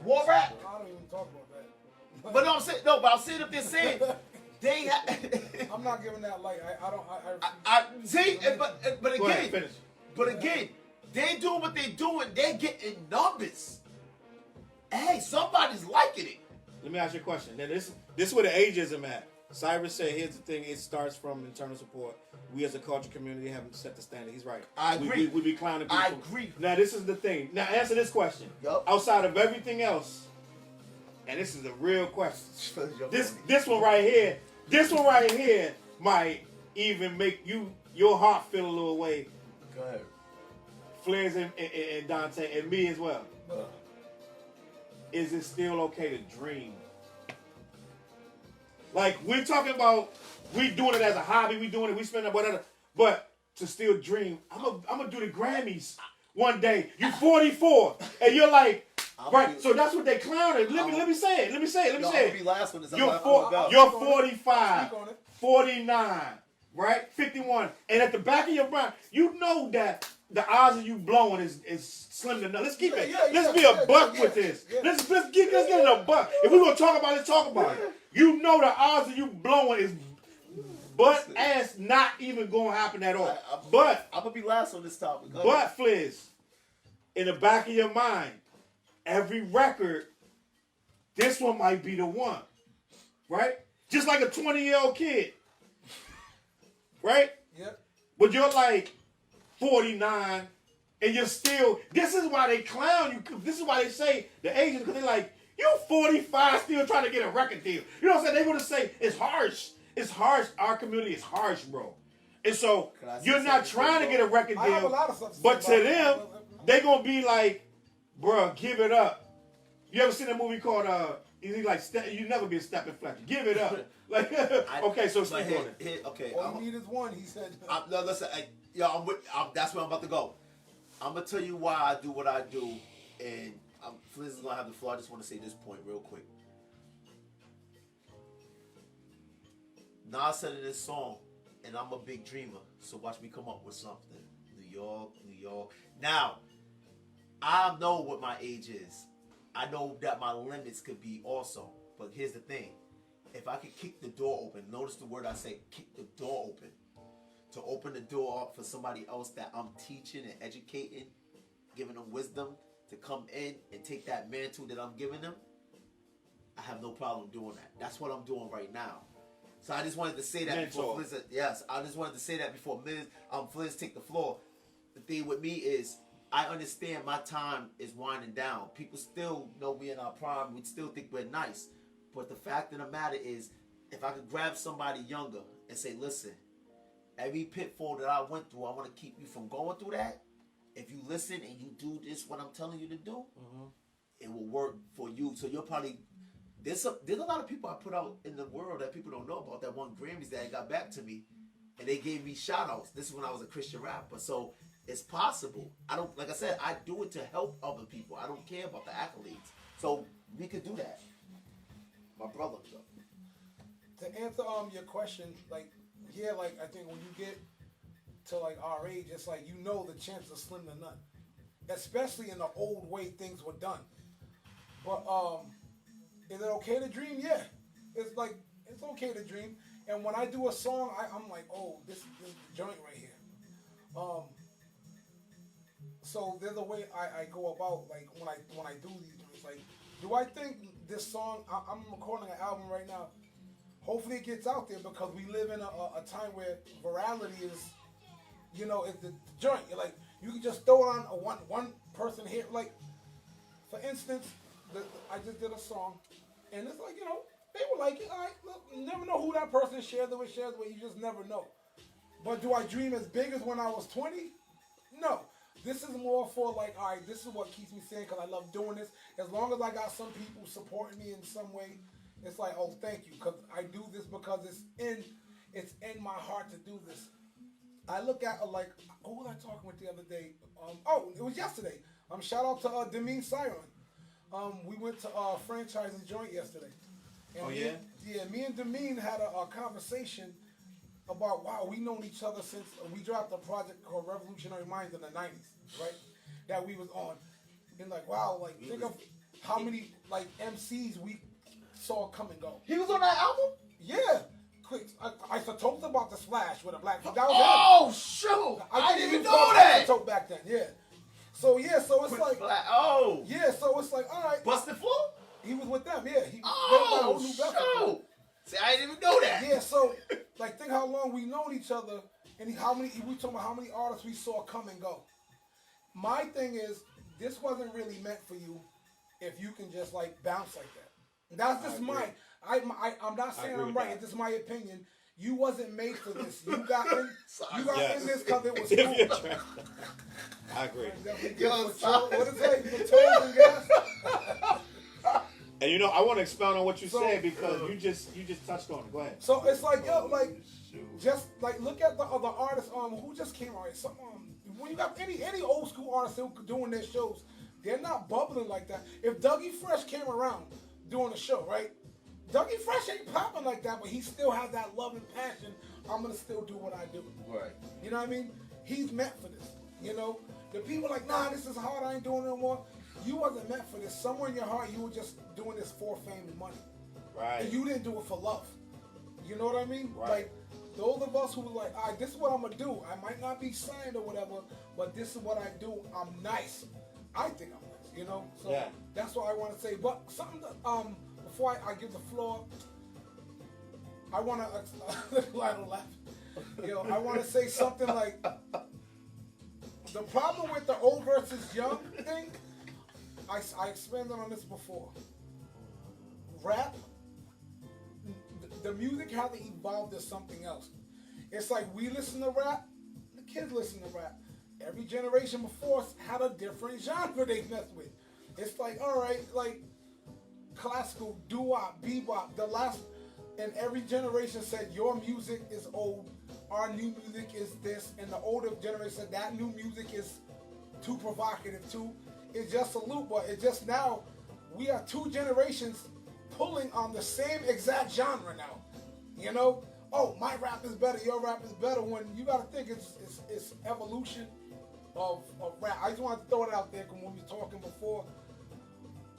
War Rap? I don't even talk about that. But no, I'm saying, I'm saying if they're saying, they I'm not giving that light. See, but again, they doing what they doing. They're getting numbers. Hey, somebody's liking it. Let me ask you a question. Now, this is where the ageism at. Cyrus said, here's the thing, it starts from internal support. We as a culture community haven't set the standard. He's right. I agree. We be clowning people. I agree. Now, this is the thing. Now, answer this question. Yep. Outside of everything else, and this is a real question. This one right here might even make your heart feel a little way. Go ahead. Flares and Dante and me as well. Is it still okay to dream? Like, we're talking about, we doing it as a hobby, we doing it, we spending whatever, but to still dream, I'm gonna do the Grammys one day. You're 44, and you're like, right, so that's what they clowning. Let me say it. Be last one. You're 45, 49, right? 51, and at the back of your mind, you know that the odds of you blowing is slim to none. Let's keep it. Let's be a buck with this. Let's get it a buck. If we're gonna talk about it, talk about it. You know the odds of you blowing is butt ass not even gonna happen at all. But I'm gonna be last on this topic. But Fliz, in the back of your mind, every record, this one might be the one, right? Just like a 20-year-old kid. right? Yep. But you're like 49, and you're still. This is why they clown you. This is why they say the agents, because they're like, you 45 still trying to get a record deal. You know what I'm saying? They're gonna say it's harsh. It's harsh. Our community is harsh, bro. And so you're not trying to get a record I have a deal, lot of stuff to but say to about them, it. they gonna be like, bro, give it up. You ever seen a movie called He's like, you never be a stepping Fletcher. Give it up. Like, okay, so speak on it. Okay, All you need is one, he said. no, listen, that's where I'm about to go. I'm gonna tell you why I do what I do, and Fliz is gonna have the floor. I just want to say this point real quick. Nas said in this song, and I'm a big dreamer, so watch me come up with something. New York, New York. Now, I know what my age is. I know that my limits could be also. But here's the thing. If I could kick the door open, notice the word I say, kick the door open. To open the door up for somebody else that I'm teaching and educating, giving them wisdom, to come in and take that mantle that I'm giving them, I have no problem doing that. That's what I'm doing right now. So I just wanted to say that before Fliz. Yes, I just wanted to say that before Fliz take the floor. The thing with me is, I understand my time is winding down. People still know we in our prime. We still think we're nice. But the fact of the matter is, if I could grab somebody younger and say, listen, every pitfall that I went through, I want to keep you from going through that. If you listen and you do this, what I'm telling you to do, it will work for you. So you'll probably... There's a lot of people I put out in the world that people don't know about that won Grammys that got back to me, and they gave me shout outs. This is when I was a Christian rapper. So it's possible. Like I said, I do it to help other people. I don't care about the accolades. So we could do that. My brother. To answer your question, I think when you get to like our age, it's like the chances are slim to none. Especially in the old way things were done. But is it okay to dream? Yeah. It's okay to dream. And when I do a song, I'm like, oh, this is the joint right here. So there's a way I go about when I do these joints. Like, do I think this song? I'm recording an album right now. Hopefully it gets out there because we live in a time where virality is, is the joint. Like you can just throw it on one person here. Like for instance, I just did a song, and it's like they were like, all right, look, you never know who that person shares it with. You just never know. But do I dream as big as when I was 20? No. This is more for all right, this is what keeps me sane because I love doing this. As long as I got some people supporting me in some way, it's like, oh, thank you, because I do this because it's in my heart to do this. I look at who was I talking with the other day? It was yesterday. Shout out to Demean Siron. We went to franchising joint yesterday. And me and Demean had a conversation about, wow, we known each other since we dropped a project called Revolutionary Minds in the 90s, right? That we was on. And wow, think of how many MCs we saw come and go. He was on that album? Yeah. Quick, I told about the Splash with a black. That was him. Shoot! I didn't even know that. Tote back then, yeah. So it's Quick like, black. yeah. So it's like, all right. Busted Flow? He was with them, yeah. Shoot! See, I didn't even know that. Yeah, so think how long we known each other, and we talking about how many artists we saw come and go. My thing is, this wasn't really meant for you if you can just bounce like that. That's just I'm not saying I'm right. It's just my opinion. You wasn't made for this. You got in. In this because it was cool. I agree. What is it? The toes and gas. And I want to expound on what you said because you just touched on it. Go ahead. So it's just look at the other artists who just came out. When you got any old school artists who doing their shows, they're not bubbling like that. If Dougie Fresh came around doing a show, right? Dougie Fresh ain't popping like that, but he still has that love and passion. I'm gonna still do what I do. Right. You know what I mean? He's meant for this. The people nah, this is hard. I ain't doing it no more. You wasn't meant for this. Somewhere in your heart, you were just doing this for fame and money. Right. And you didn't do it for love. You know what I mean? Right. Those of us who were all right, this is what I'm going to do. I might not be signed or whatever, but this is what I do. I'm nice. I think I'm nice, So that's what I want to say. But something, before I give the floor, I want to, I don't laugh. Yo, I want to say something like the problem with the old versus young thing. I expanded on this before. Rap, the music hasn't evolved to something else. It's like we listen to rap, the kids listen to rap. Every generation before us had a different genre they messed with. It's like, all right, like classical, doo-wop, bebop. And every generation said your music is old, our new music is this, and the older generation said that new music is too provocative too. It's just a loop, but it's just now we are two generations pulling on the same exact genre now. You know? Oh, my rap is better, your rap is better. When you gotta think it's evolution of rap. I just wanted to throw it out there because when we were talking before,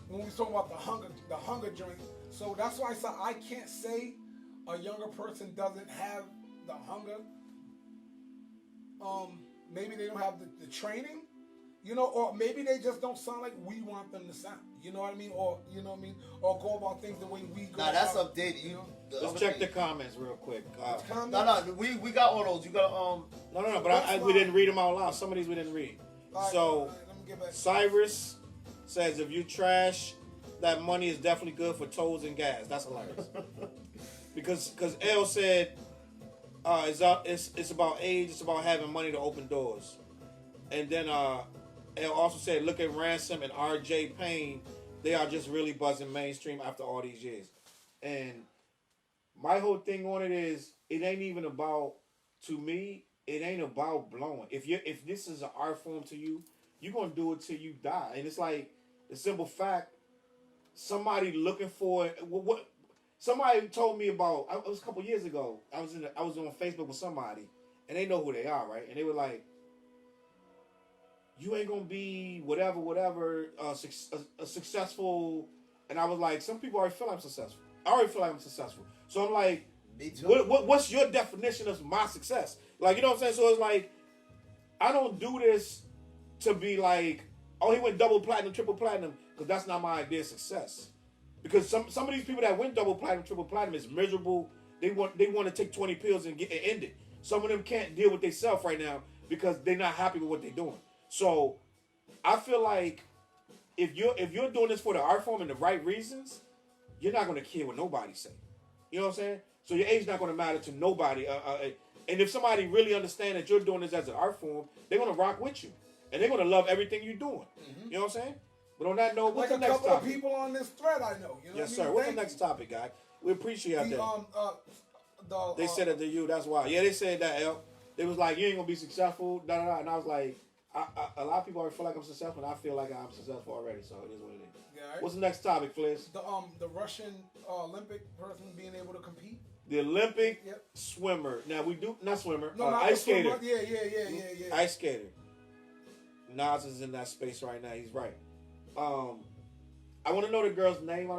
when we were talking about the hunger joint. So that's why I said I can't say a younger person doesn't have the hunger. Maybe they don't have the training, you know, or maybe they just don't sound like we want them to sound. You know what I mean? Or you know what I mean? Or go about things the way we go. Nah, that's about, updated. You know? Let's check the comments real quick. No, we got all those. You got No, but we didn't read them out loud. Some of these we didn't read. All So right, let me get back. Cyrus says if you trash, that money is definitely good for tolls and gas. That's hilarious. because L said it's about age. It's about having money to open doors. And then L also said look at Ransom and R.J. Payne. They are just really buzzing mainstream after all these years. And my whole thing on it is it ain't even about, to me, it ain't about blowing. If this is an art form to you, you're gonna do it till you die. And it's like the simple fact, somebody looking for what somebody told me about. It was a couple years ago. I was on Facebook with somebody, and they know who they are, right? And they were like, "You ain't gonna be whatever a successful." And I was like, "Some people already feel I'm successful. I already feel like I'm successful." So I'm like, Me too. what's your definition of my success? Like, you know what I'm saying? So it's like, I don't do this to be like, oh, he went double platinum, triple platinum, because that's not my idea of success. Because some of these people that went double platinum, triple platinum is miserable. They want to take 20 pills and end it. Some of them can't deal with themselves right now because they're not happy with what they're doing. So I feel like if you're doing this for the art form and the right reasons, you're not going to care what nobody say. You know what I'm saying? So your age not going to matter to nobody. And if somebody really understand that you're doing this as an art form, they're going to rock with you. And they're going to love everything you're doing. Mm-hmm. You know what I'm saying? But on that note, what's like the next topic? a couple of people on this thread I know. You know Yes, what I mean? sir. What's the next topic, guy? We appreciate that. They said it to you. That's why. Yeah, they said that, L. They was like, you ain't going to be successful, da-da-da. And I was like, a lot of people already feel like I'm successful, and I feel like I'm successful already. So it is what it is. Yeah, right? What's the next topic, Fliz? The Russian Olympic person being able to compete. The Olympic swimmer. Now we do not swimmer. No, not ice skater. Swimmer. Yeah. Ice skater. Nas is in that space right now. He's right. I want to know the girl's name.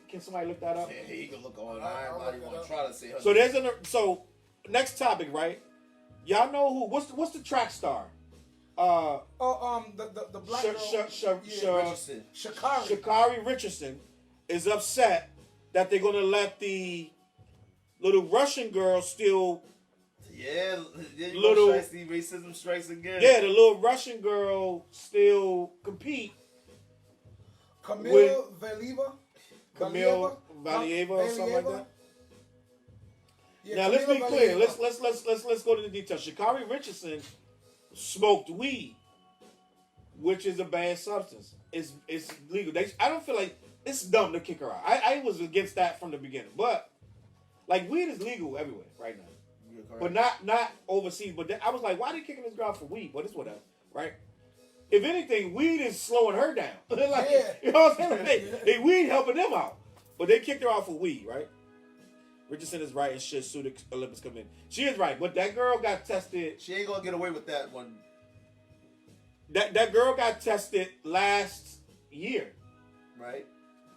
Can somebody look that up? Yeah, you can look on. I ain't want to try to say her. So next topic, right? Y'all know who? What's the track star? The black girl. Richardson. Shacarri Richardson is upset that they're gonna let the little Russian girl still. Yeah, little racism strikes again. Yeah, the little Russian girl still compete. Camille Valieva or something like that. Yeah, now let's be clear. Let's go to the details. Shacarri Richardson smoked weed, which is a bad substance. It's legal. I don't feel like it's dumb to kick her out. I was against that from the beginning, but like weed is legal everywhere right now. But not overseas. But I was like, why are they kicking this girl out for weed? But it's whatever, right? If anything, weed is slowing her down. Like, you know what I'm saying? They weed helping them out. But they kicked her out for weed, right? Richardson is right and should sue the Olympics Committee. She is right, but that girl got tested. She ain't gonna get away with that one. That girl got tested last year. Right.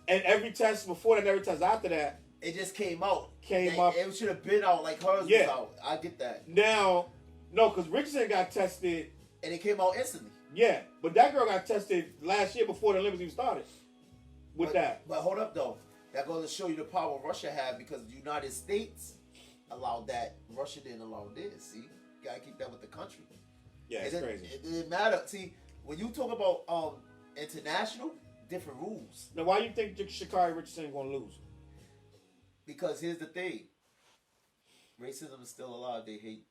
And every test before that and every test after that, it just came out. Up. It should have been out like hers was out. I get that. Now, no, because Richardson got tested. And it came out instantly. Yeah, but that girl got tested last year before the Olympics even started. But hold up, though. That goes to show you the power Russia had because the United States allowed that. Russia didn't allow this. See, gotta keep that with the country. Yeah, it's crazy. It didn't matter. See, when you talk about international, different rules. Now, why do you think Shacarri Richardson gonna lose? Because here's the thing: racism is still alive. They hate.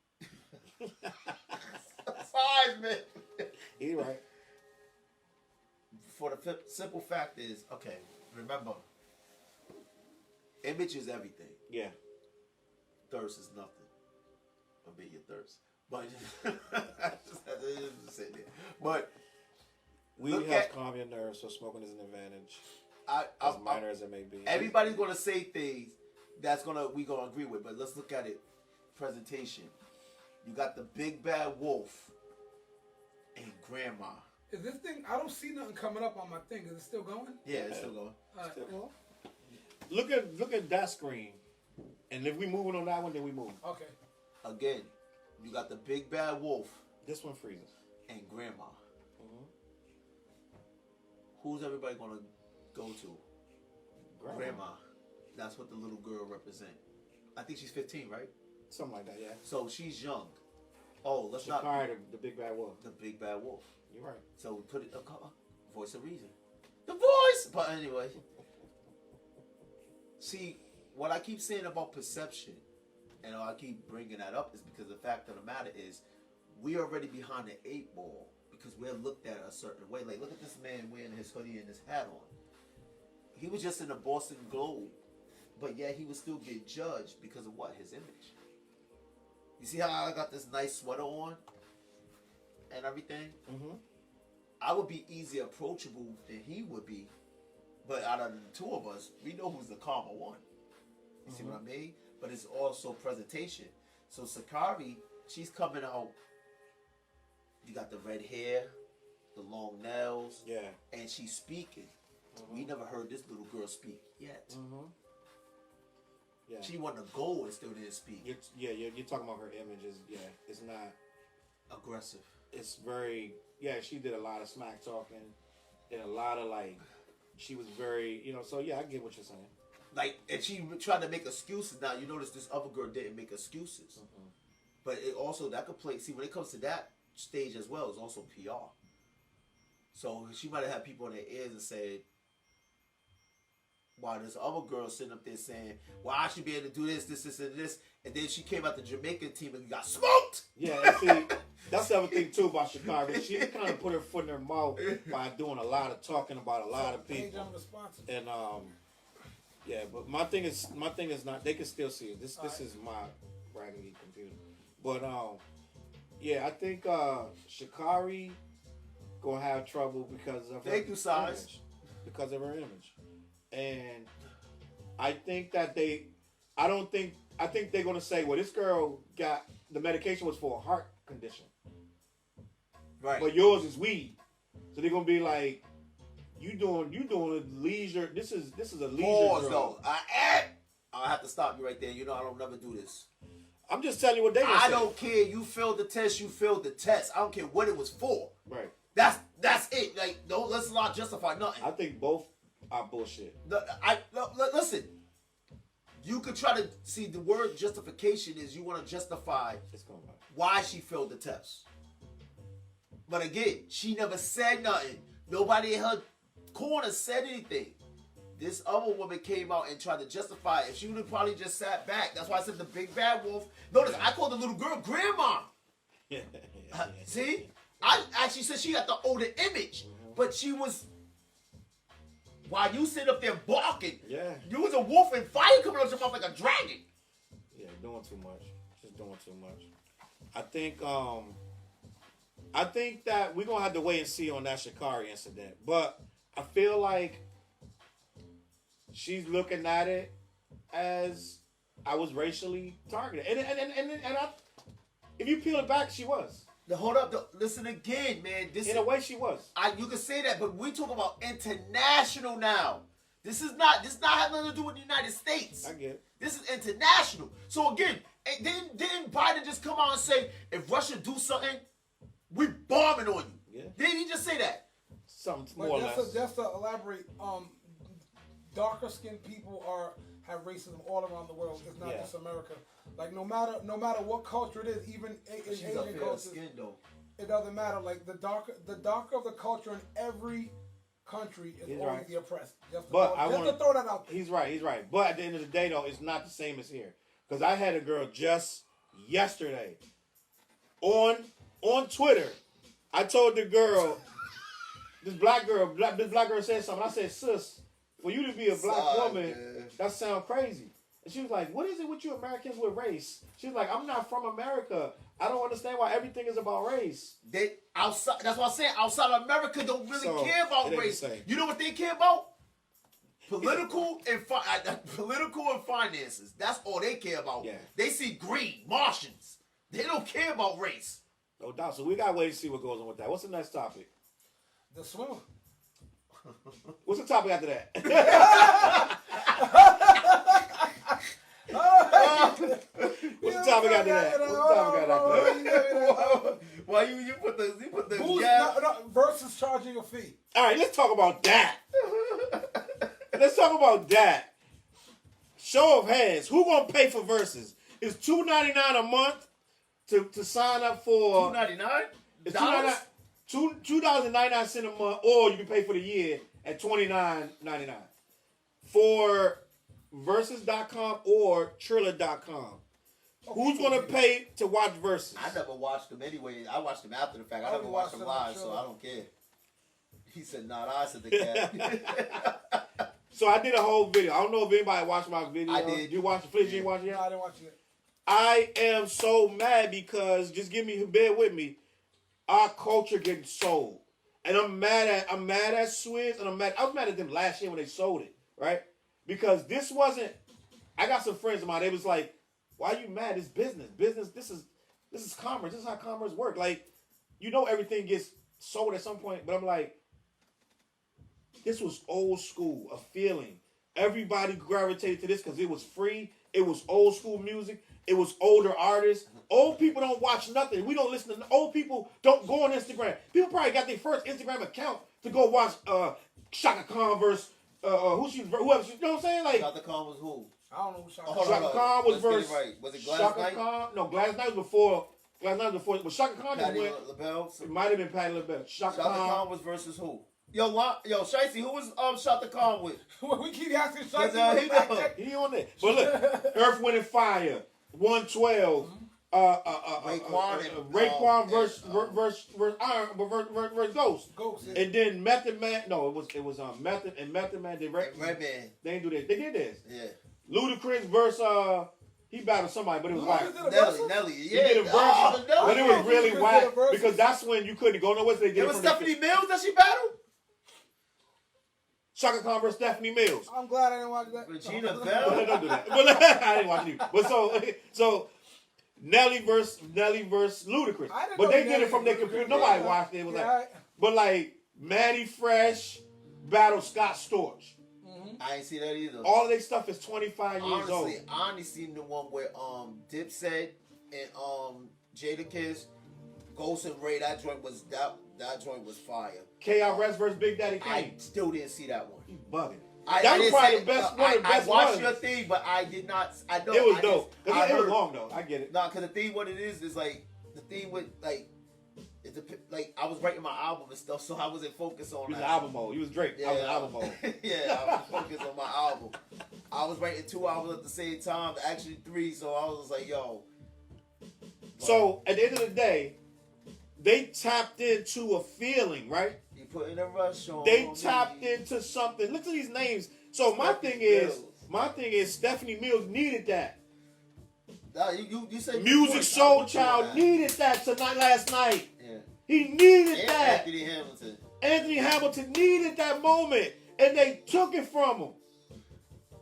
Sorry, man. He's right. For the simple fact is, okay, remember, image is everything. Yeah. Thirst is nothing. I'll be your thirst. But I just had to sit there. But weed helps calm your nerves, so smoking is an advantage. As minor as it may be. Everybody's gonna say things we gonna agree with, but let's look at it. Presentation. You got the big bad wolf and grandma. Is this thing? I don't see nothing coming up on my thing. Is it still going? Yeah, it's still going. Still going. Look at that screen, and if we moving on that one, then we move. Okay. Again, you got the big bad wolf. This one freezes. And grandma. Mm-hmm. Who's everybody gonna go to? Grandma. That's what the little girl represent. I think she's 15, right? Something like that, yeah. So she's young. Oh, let's Shacarri, not. the big bad wolf. The big bad wolf. You're right. So we put it. Voice of reason. The voice. But anyway. See, what I keep saying about perception, and I keep bringing that up, is because the fact of the matter is, we are already behind the 8 ball because we're looked at a certain way. Like, look at this man wearing his hoodie and his hat on. He was just in the Boston Globe, but yet he would still get judged because of what? His image. You see how I got this nice sweater on and everything? Mm-hmm. I would be easier approachable than he would be. But out of the two of us, we know who's the calmer one. You see what I mean? But it's also presentation. So Shacarri, she's coming out. You got the red hair, the long nails. Yeah. And she's speaking. We never heard this little girl speak yet. Yeah. She won the gold and still didn't speak. You're talking about her images. Yeah, it's not aggressive. It's very, she did a lot of smack talking and a lot of she was very, so yeah, I get what you're saying. Like, and she tried to make excuses. Now, you notice this other girl didn't make excuses. But it also, that could play, see, when it comes to that stage as well, it's also PR. So she might have had people in their ears and said, while this other girl sitting up there saying, well, I should be able to do this, and this. And then she came out the Jamaican team and got smoked. Yeah, and see, that's the other thing too about Shacarri. She kind of put her foot in her mouth by doing a lot of talking about a lot of people. And but my thing is not. They can still see it. This is my raggedy computer. But I think Shacarri gonna have trouble because of her image. Because of her image. And I think that I think they're gonna say, well, this girl got the medication was for a heart condition, right? But yours is weed, so they're gonna be like, you doing a leisure. This is a leisure. Pause though. I have to stop you right there. You know I don't never do this. I'm just telling you what they. I don't care. You failed the test. You failed the test. I don't care what it was for. Right. That's it. Like, let's not justify nothing. I think both are bullshit. Listen. You could try to see the word justification is you want to justify why she failed the test. But again, she never said nothing. Nobody in her corner said anything. This other woman came out and tried to justify it. If she would have probably just sat back. That's why I said the big bad wolf. Notice, I called the little girl grandma. See? I actually said she got the older image. But she was... While you sit up there barking, you was a wolf and fire coming out your mouth like a dragon. Yeah, doing too much. Just doing too much. I think that we're gonna have to wait and see on that Shacarri incident. But I feel like she's looking at it as I was racially targeted. And if you peel it back, she was. Hold up, listen again, man. In a way, she was. You can say that, but we talk about international now. This not have nothing to do with the United States. I get it. This is international. So again, didn't Biden just come out and say, if Russia do something, we bombing on you? Yeah. Didn't he just say that? Something more or less. Just to elaborate, darker skinned people have racism all around the world. It's not Yeah. just America. Like no matter what culture it is, even in She's Asian up here cultures, skin though. it doesn't matter. Like the darker of the culture in every country is He's always right. the oppressed. Just to, But throw, I just wanna- to throw that out there. He's right. But at the end of the day, though, it's not the same as here. Because I had a girl just yesterday on Twitter. I told the girl, this black girl said something. I said, sis, for you to be a black Sorry, woman, man. that sounds crazy. And she was like, what is it with you Americans with race? She was like, I'm not from America. I don't understand why everything is about race. They outside. That's what I'm saying. Outside of America, don't really So, care about it ain't race. the same. You know what they care about? Political and finances. That's all they care about. Yeah. They see green Martians. They don't care about race. No doubt. So we got to wait and see what goes on with that. What's the next topic? The swimmer. What's the topic after that? What's the topic after that? What's the topic after that? Why you put the Who's gap? versus charging a fee? All right, let's talk about that. Let's talk about that. Show of hands. Who gonna pay for verses? It's $2.99 a month to sign up for. $2.99. It's $2.99 a month, or you can pay for the year at $29.99 for Verzuz.com or Triller.com. Who's gonna pay to watch Verzuz? I never watched them anyway. I watched them after the fact. I never only watched watched them them on live, so show. I don't care. He said, "Not I," said the cat. So I did a whole video. I don't know if anybody watched my video. I did. You watched the footage? You didn't watch it No, yet? I didn't watch it. I am so mad because bear with me. Our culture getting sold, and I'm mad at Swizz, and I was mad at them last year when they sold it, right? Because this wasn't. I got some friends of mine. They was like, "Why are you mad? It's business. Business. This is commerce. This is how commerce works. Like, you know, everything gets sold at some point." But I'm like, this was old school, a feeling. Everybody gravitated to this because it was free. It was old school music. It was older artists. Old people don't watch nothing. We don't listen to. Old people don't go on Instagram. People probably got their first Instagram account to go watch Shaka Khan versus whoever. You know what I'm saying? Like Shaka Khan was who? I don't know who Shaka Hold on, Shaka hold on. Khan was Let's get it versus right. Was it Gladys Shaka Knight? Khan. No, Gladys Knight was before. But Shaka Khan just Patty went. LaBelle. It might have been Patty LaBelle. Shaka Shaka Khan. Khan was versus who? Yo, Shicey, who was Shaka Khan with? we keep asking Shaka. He know. He on there. But look, Earth, Wind, and Fire, 112. Raekwon versus Ghost. Ghost. And then Method Man. No, it was Method Man. They Redman. didn't do this. They did this. Yeah. Ludacris versus he battled somebody, but it was whack. Nelly. He Yeah. did a verse, Oh, but it Nelly. was really Ludacris whack did a verse. because that's when you couldn't go nowhere. So they did It it was from the- Stephanie Mills that she battled? Shaka Khan versus Stephanie Mills. I'm glad I didn't watch that. Regina But Bell? don't do that. But I didn't watch it. But so Nelly versus Ludacris. I didn't But know they Nelly did it from their was computer. Ludacris. Nobody Yeah. watched it. It was Yeah, like, but like Manny Fresh battled Scott Storch. I ain't see that either. All of their stuff is 25 years old. Honestly, I only seen the one where Dipset and Jadakiss, Ghost and Ray. That joint was fire. KRS versus Big Daddy I Kane. still didn't see that one. You bugging. I That was didn't probably see the it. best No, one. The best I watched one. your thing, but I did not. I know It was I dope. just- It I was heard- long though. I get it. Nah, cause the thing, what it is like the thing with like, like I was writing my album and stuff, so I wasn't focused on You was in that. album mode. You was Drake. I was in album mode. Yeah, I was focused on my album. I was writing 2 albums at the same time, actually 3. So I was like, yo. So at the end of the day, they tapped into a feeling, right? You put in a rush on. They me. tapped into something. Look at these names. So my Stephanie thing is Stephanie Mills needed that. Nah, you said Music Soul Child needed that last night. Yeah. He needed And that. Anthony Hamilton. Anthony Hamilton needed that moment, and they took it from him.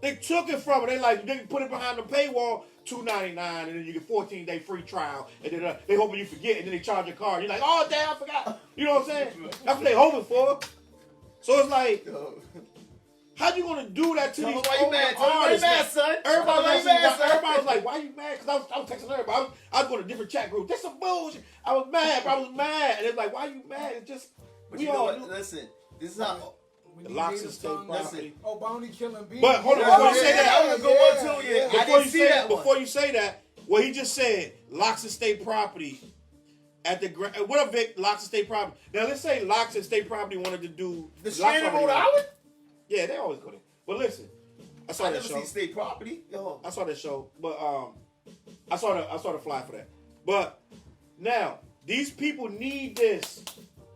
They took it from him. They put it behind the paywall, $2.99, and then you get 14-day free trial, and then they hoping you forget, and then they charge your card. You're like, oh damn, I forgot. You know what I'm saying? That's what they hoping for. So it's like, how you gonna do that to Tell these me why you older mad. Tell me why you artists? mad, son. Everybody, Tell me why you mad, son. everybody was like, why you mad? Because I was texting everybody. I was going to a different chat group. This some bullshit. I was mad, bro. I was mad. And it's like, why you mad? It's just, But we you know all what? knew. Listen, this is how. We need Locks and native state tongues. property. Oh, bounty killing bees. But hold on, Yeah, before you say yeah, that, that was a good one too. Yeah, I before didn't you see say that one. before you say that, what he just said, locks and state property at the what if locks and state property? Now let's say locks and state property wanted to do The locks Shannon property Rhode wanted- Island? Yeah, they always go there. But listen, I saw I that never show. seen state property. Yo, I saw that show, but I saw the fly for that. But now these people need this.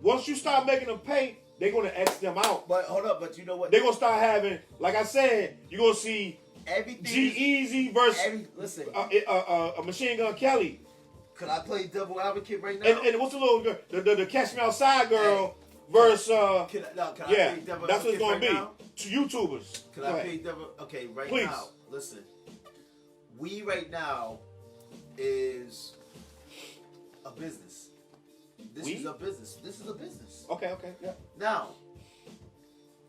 Once you start making them pay, they're gonna X them out. but hold up. But you know what? They're gonna start having, like I said, you're gonna see Everything. G-Eazy versus Listen, a Machine Gun Kelly. could I play devil advocate right now? And what's the little girl, the Catch Me Outside girl versus Can I yeah, play devil that's what it's advocate gonna right be. now? To YouTubers. Can Go I ahead. play devil? Okay, right Please. now. Listen, we right now is a business. This We? is a business. This is a business. Okay, yeah. Now,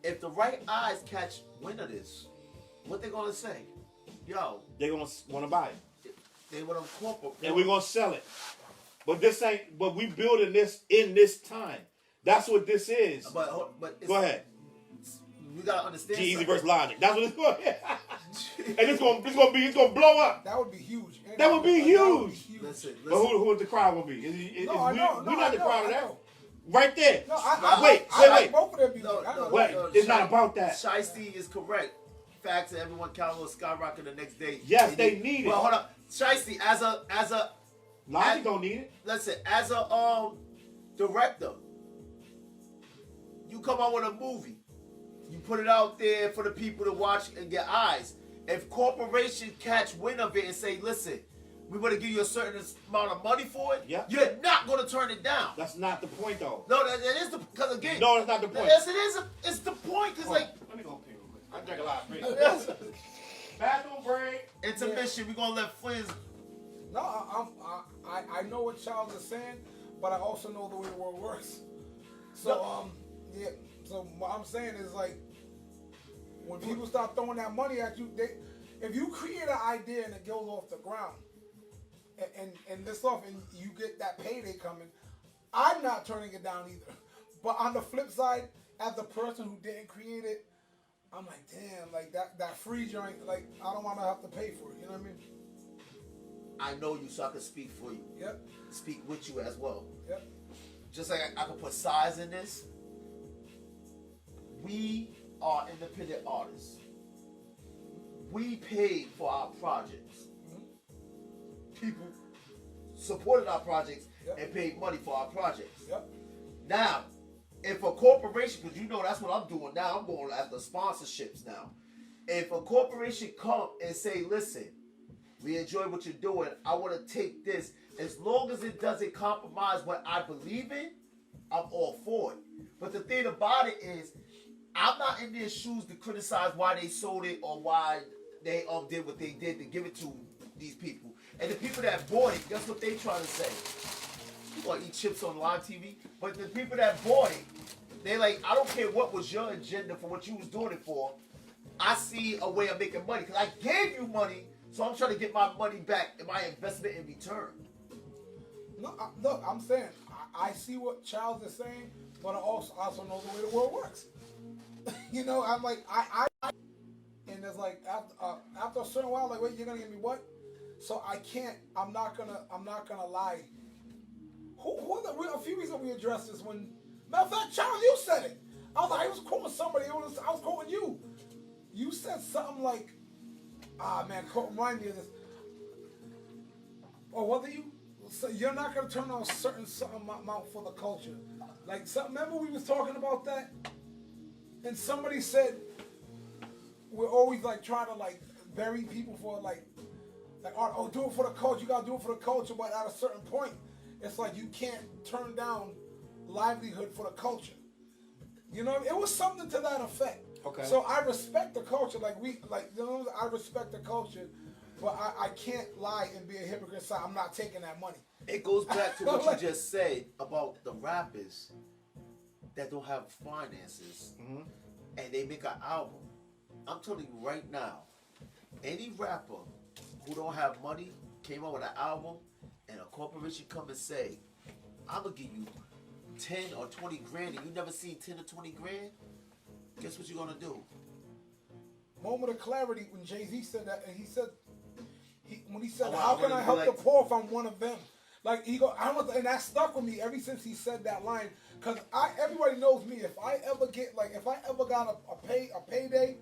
if the right eyes catch wind of this, what they gonna say? Yo, They're gonna want to buy it, they want to corporate. and we're gonna sell it. But this ain't. But we building this in this time. That's what this is. But it's, Go ahead. You gotta understand. G-Eazy something. versus Logic. That's what it's going. And it's gonna blow up. That would be huge. That would be huge. Listen, But who would the crowd gonna be? No, I know. We're not the crowd of I that. know. Right there. No, Wait. I like both of their music. No, I know no, Wait, that. it's not about that. Shiesty is correct. Facts that everyone count will skyrocket the next day. Yes, they need it. Well, hold up. Shiesty, as a Logic don't need it. listen, as a director, you come out with a movie, you put it out there for the people to watch and get eyes. If corporations catch wind of it and say, listen, we want to give you a certain amount of money for it, Yeah. you're not going to turn it down. That's not the point, though. No, that is the, because again, No, that's not the point. yes, it is. It's the point, because like, Let me go pee real quick. I drink a lot of beer. Bathroom break. intermission, we're going to let Flynn's. No, I know what Charles is saying, but I also know the way the world works. So yeah. So what I'm saying is like, when people start throwing that money at you, if you create an idea and it goes off the ground, and this stuff, and you get that payday coming, I'm not turning it down either. But on the flip side, as the person who didn't create it, I'm like, damn, like that free joint, like I don't want to have to pay for it. You know what I mean? I know you, so I can speak for you. Yep. Speak with you as well. Yep. Just like I can put size in this. We are independent artists. We paid for our projects. People supported our projects and paid money for our projects. Yep. Now, if a corporation, because you know that's what I'm doing now, I'm going after sponsorships now. If a corporation come and say, listen, we enjoy what you're doing, I want to take this, as long as it doesn't compromise what I believe in, I'm all for it. But the thing about it is, I'm not in their shoes to criticize why they sold it or why they did what they did to give it to these people. And the people that bought it, guess what they trying to say? You gonna eat chips on live TV? But the people that bought it, they like, I don't care what was your agenda for what you was doing it for. I see a way of making money because I gave you money, so I'm trying to get my money back and my investment in return. No, look, I'm saying I see what Charles is saying, but I also know the way the world works. You know, I'm like I and it's like after a certain while, like, wait, you're gonna give me what? So I can't. I'm not gonna lie. A few weeks ago we addressed this when. Matter of fact, Charles, you said it. I was like, I was quoting somebody. I was quoting you. You said something like, man, remind me of this. Or whether you, so you're not gonna turn on certain amount for the culture. Like, remember we was talking about that, and somebody said we're always like trying to like bury people for like art. Oh, do it for the culture. You gotta do it for the culture, but at a certain point, it's like you can't turn down livelihood for the culture. You know, it was something to that effect. Okay. So I respect the culture, I respect the culture, but I can't lie and be a hypocrite and say I'm not taking that money. It goes back to what you just said about the rappers that don't have finances and they make an album. I'm telling you right now, any rapper who don't have money came out with an album and a corporation come and say, I'm gonna give you 10 or 20 grand and you never seen 10 or 20 grand, guess what you're gonna do? Moment of clarity when Jay-Z said that, and he said, when he said, I "How wanna can I be help like- the poor if I'm one of them?" Like he go, and that stuck with me ever since he said that line. Cause everybody knows me. If I ever got a payday,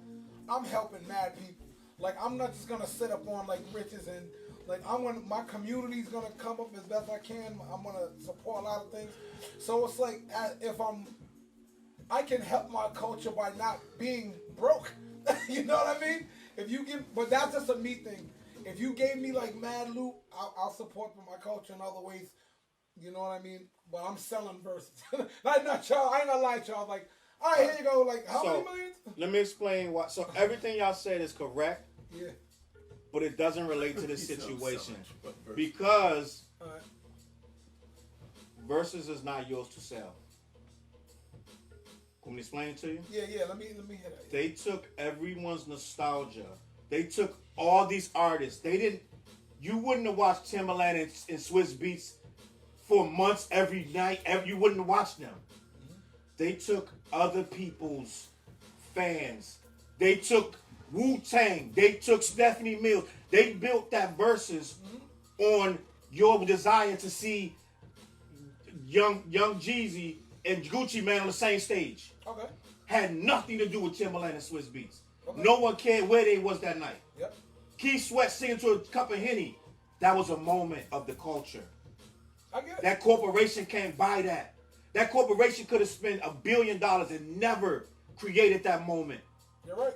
I'm helping mad people. Like I'm not just gonna sit up on like riches and like my community's gonna come up as best I can. I'm gonna support a lot of things. So it's like if I can help my culture by not being broke. You know what I mean? But that's just a me thing. If you gave me like mad loot, I'll support my culture in other ways. You know what I mean? But I'm selling verses. Not y'all. I ain't gonna lie to y'all. Like, all right, here you go. Like, how many millions? Let me explain why. So everything y'all said is correct. Yeah. But it doesn't relate to this situation So because All right. Verzuz is not yours to sell. Can we explain it to you? Yeah. Let me hear that. They took everyone's nostalgia. They took all these artists. You wouldn't have watched Timbaland and Swizz Beatz for months every night. You wouldn't have watched them. Mm-hmm. They took other people's fans. They took Wu-Tang. They took Stephanie Mills. They built that Verzuz on your desire to see young Jeezy and Gucci Mane on the same stage. Okay. Had nothing to do with Timbaland and Swizz Beatz. Okay. No one cared where they was that night. Yep. Keith Sweat singing to a cup of Henny. That was a moment of the culture. I get it. That corporation can't buy that. That corporation could have spent $1 billion and never created that moment. You're right.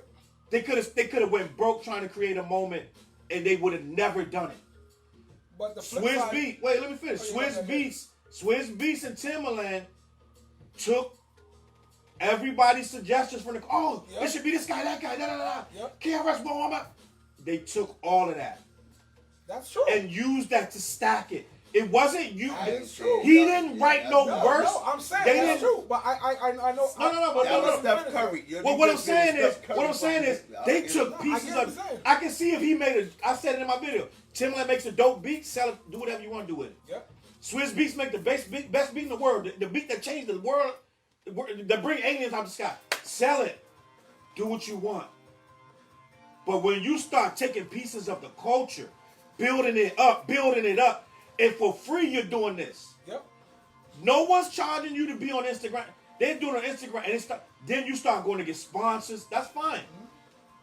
They could have went broke trying to create a moment, and they would have never done it. But the flip Swizz side, Beatz. Wait, let me finish. Oh, yeah, Swizz Beatz and Timbaland took everybody's suggestions from Yep. it should be this guy, that guy, da da da. Yep. KRS, blah, blah, blah. They took all of that That's true. and used that to stack it. It wasn't you. That is true. He didn't write no verse. No, I'm saying They that's didn't- true. But I know. No, That was Steph Curry. Well, what I'm saying is, they took pieces I get what of. you're saying. I can see if he made a. I said it in my video. Timbaland makes a dope beat, sell it, do whatever you want to do with it. Yep. Swizz Beatz make the best beat in the world. The beat that changed the world, that bring aliens out the sky. Sell it. Do what you want. But when you start taking pieces of the culture, building it up, and for free you're doing this. Yep. No one's charging you to be on Instagram. They're doing it on Instagram, and then you start going to get sponsors. That's fine.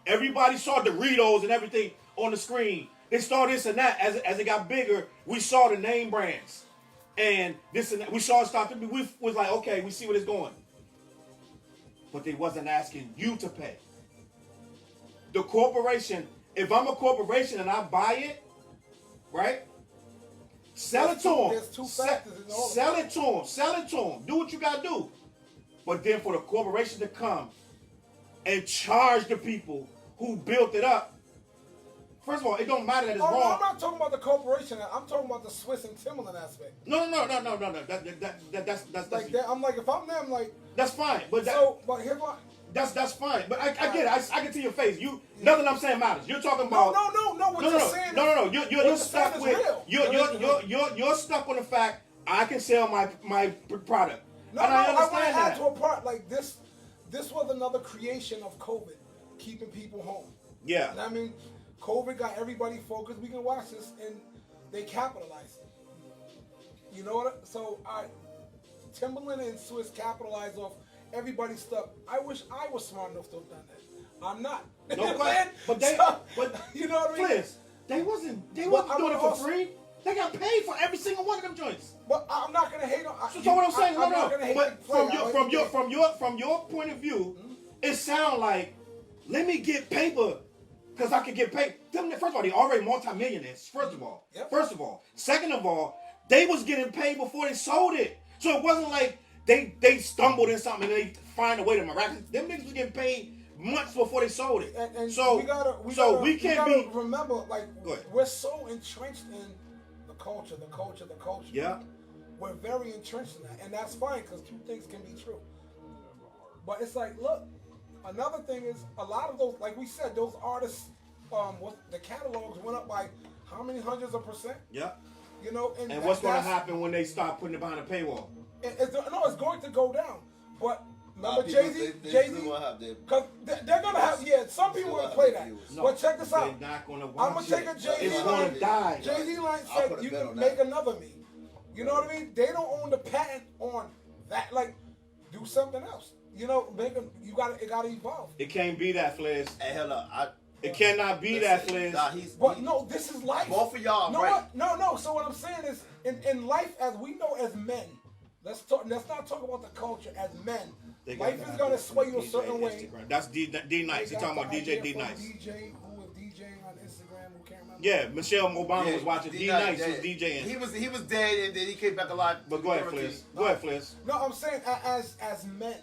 Everybody saw Doritos and everything on the screen. They saw this and that. As it got bigger, we saw the name brands. And this and that. We saw it start to be, we was like, okay, we see where it's going. But they wasn't asking you to pay. The corporation, if I'm a corporation and I buy it, right? Sell it to them. There's two factors in all of Sell it to them. Sell it to them. Do what you got to do. But then for the corporation to come and charge the people who built it up, first of all, it don't matter that it's Oh, wrong. no, I'm not talking about the corporation. I'm talking about the Swiss and Timbaland aspect. No. That's Like that, I'm like, if I'm them, like, that's fine. But but here's what. that's fine. But I get it. I can see your face. Nothing I'm saying matters. You're talking about No. What you're saying? No. what You're stuck saying with is real. you're stuck on the fact I can sell my product. No, and I I want to understand add that. to a part like this. This was another creation of COVID, keeping people home. Yeah. And I mean, COVID got everybody focused. We can watch this, and they capitalized. You know what? So Timbaland and Swiss capitalized off everybody's stuff. I wish I was smart enough to have done that. I'm not. No, Man, but they, so, but you know what I mean? Fliz, they wasn't I'm doing it for also- free. They got paid for every single one of them joints. But I'm not gonna hate on. So what I'm saying, I'm not gonna hate But the player. from your point of view, it sounds like, let me get paper because I can get paid. First of all, they already multimillionaires. First of all, second of all, they was getting paid before they sold it. So it wasn't like they stumbled in something and they find a way to miraculous. Them niggas was getting paid months before they sold it. And so we can't gotta be. remember, like, Go ahead. we're so entrenched in the culture. Yeah. We're very entrenched in that, and that's fine because two things can be true. But it's like, look, another thing is a lot of those, like we said, those artists, the catalogs went up by how many hundreds of %? Yeah. You know, And what's going to happen when they start putting it behind a paywall? It's going to go down. But Remember people, Jay-Z? they Jay-Z? still gonna have their- Because they're going to have, some people will play that. No, But check this out. They're not gonna I'm watch going to take a it. Jay-Z It's line. gonna die. Jay-Z line I'll said put a you bet can on make that. another me. You know what I mean? They don't own the patent on that. Like, do something else. You know, make them, it got to evolve. It can't be that, Fliz. Hey, hell up. It cannot be that, Fliz. Nah, But no, this is life. Both of y'all, no, right. No. So what I'm saying is, in life, as we know as men, let's not talk about the culture as men. They Life got is that gonna on sway you a DJ certain way. Instagram. That's D Nice. He talking about DJ D Nice. DJ who was DJing on Instagram, who can't remember. Yeah, Michelle Obama was watching D Nice was dead. DJing. He was dead and then he came back alive. But go ahead, Fliz. Go ahead, Fliz. No, I'm saying as men,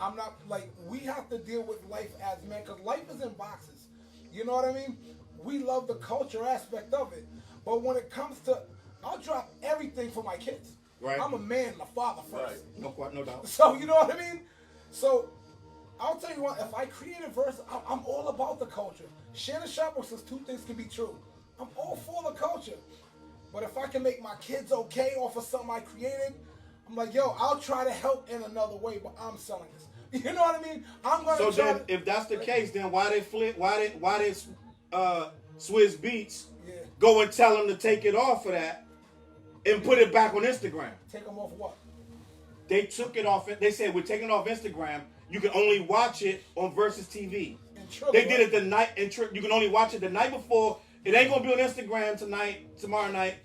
I'm not like we have to deal with life as men because life is in boxes. You know what I mean? We love the culture aspect of it, but when it comes to, I'll drop everything for my kids. Right. I'm a man and a father first. Right. No doubt. So you know what I mean? So I'll tell you what, if I create a verse, I'm all about the culture. Shannon Sharp says two things can be true. I'm all for the culture. But if I can make my kids okay off of something I created, I'm like, yo, I'll try to help in another way, but I'm selling this. You know what I mean? I'm gonna So try then, to, if that's the case, then why did Swizz Beats go and tell him to take it off of that and put it back on Instagram? take them off what? They took it off. They said we're taking it off Instagram. You can only watch it on Verzuz TV. They did it the night. You can only watch it the night before. It ain't gonna be on Instagram tomorrow night.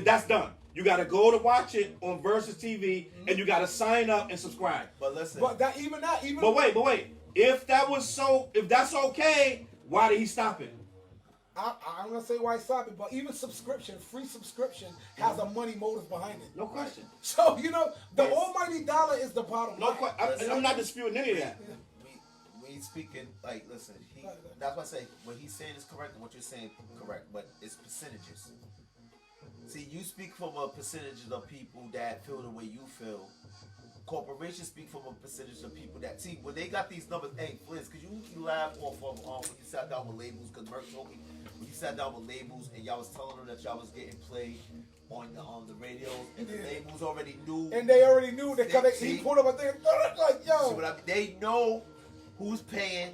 That's done. You gotta go to watch it on Verzuz TV, and you gotta sign up and subscribe. But listen. But even. But wait. If that's okay, why did he stop it? I'm gonna say why I stopped it, but even free subscription has a money motive behind it. No question. So the almighty dollar is the bottom No line. question. I'm not disputing any of that. We speaking like listen. That's why I say what he's saying is correct and what you're saying correct, but it's percentages. See, you speak from a percentage of people that feel the way you feel. Corporations speak from a percentage of people that see when they got these numbers. Hey, Fliz, could you laugh off of when you sat down with labels? Because Merc told me when you sat down with labels and y'all was telling them that y'all was getting played on the radios, and the labels already knew. And they already knew that because he pulled up a thing. Like, yo, see what I mean? They know who's paying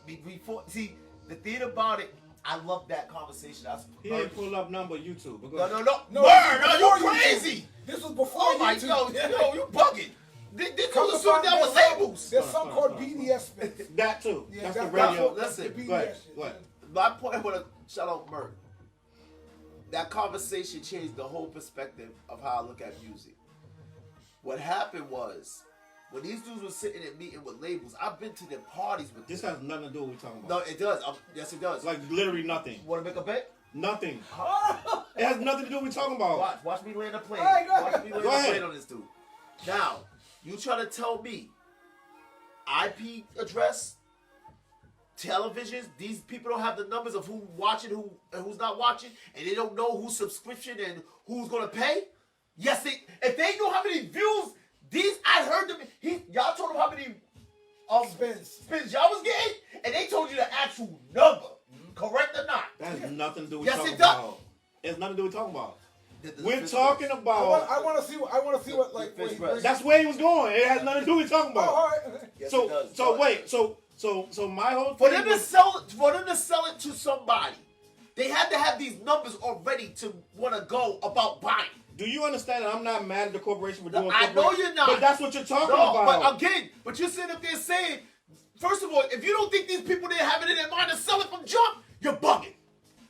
before. See, the thing about it, I love that conversation. He didn't pull up number YouTube. No. Word, no, you crazy. This was before Oh my YouTube. yo, you bugging. They told us down with labels. There's something called BDS spins. That too. Yeah, That's the that's radio. Listen, the Go ahead. BDS shit. Go ahead. My point, I want to shout out Merc. That conversation changed the whole perspective of how I look at music. What happened was, when these dudes were sitting and meeting with labels, I've been to their parties with This them. has nothing to do with what we're talking No, about. it does. Yes, it does. Like literally nothing. Want to make a bet? Nothing. It has nothing to do with what we're talking about. Watch me land a plane. All right, go Watch ahead. me land Go a ahead. plane on this dude. Now, you try to tell me IP address, televisions, these people don't have the numbers of who's watching, who's not watching, and they don't know whose subscription and who's gonna pay? Yes, if they know how many views I heard them. Y'all told them how many spins y'all was getting, and they told you the actual number. Correct or not? That has nothing to do with Yes, talking it does. about. It has nothing to do with talking about. The We're fist talking bump. about. I want to see what like. The what fish he breath. brings. That's where he was going. It has nothing to do with talking Oh, all about. right. Yes, it So does. so But wait. So my whole For thing them to was- sell it to somebody, they had to have these numbers already to want to go about buying. Do you understand that I'm not mad at the corporation for doing? I know corporate- you're not. But that's what you're talking No, about. but again, you're sitting up there saying, first of all, if you don't think these people didn't have it in their mind to sell it from jump, you're bugging.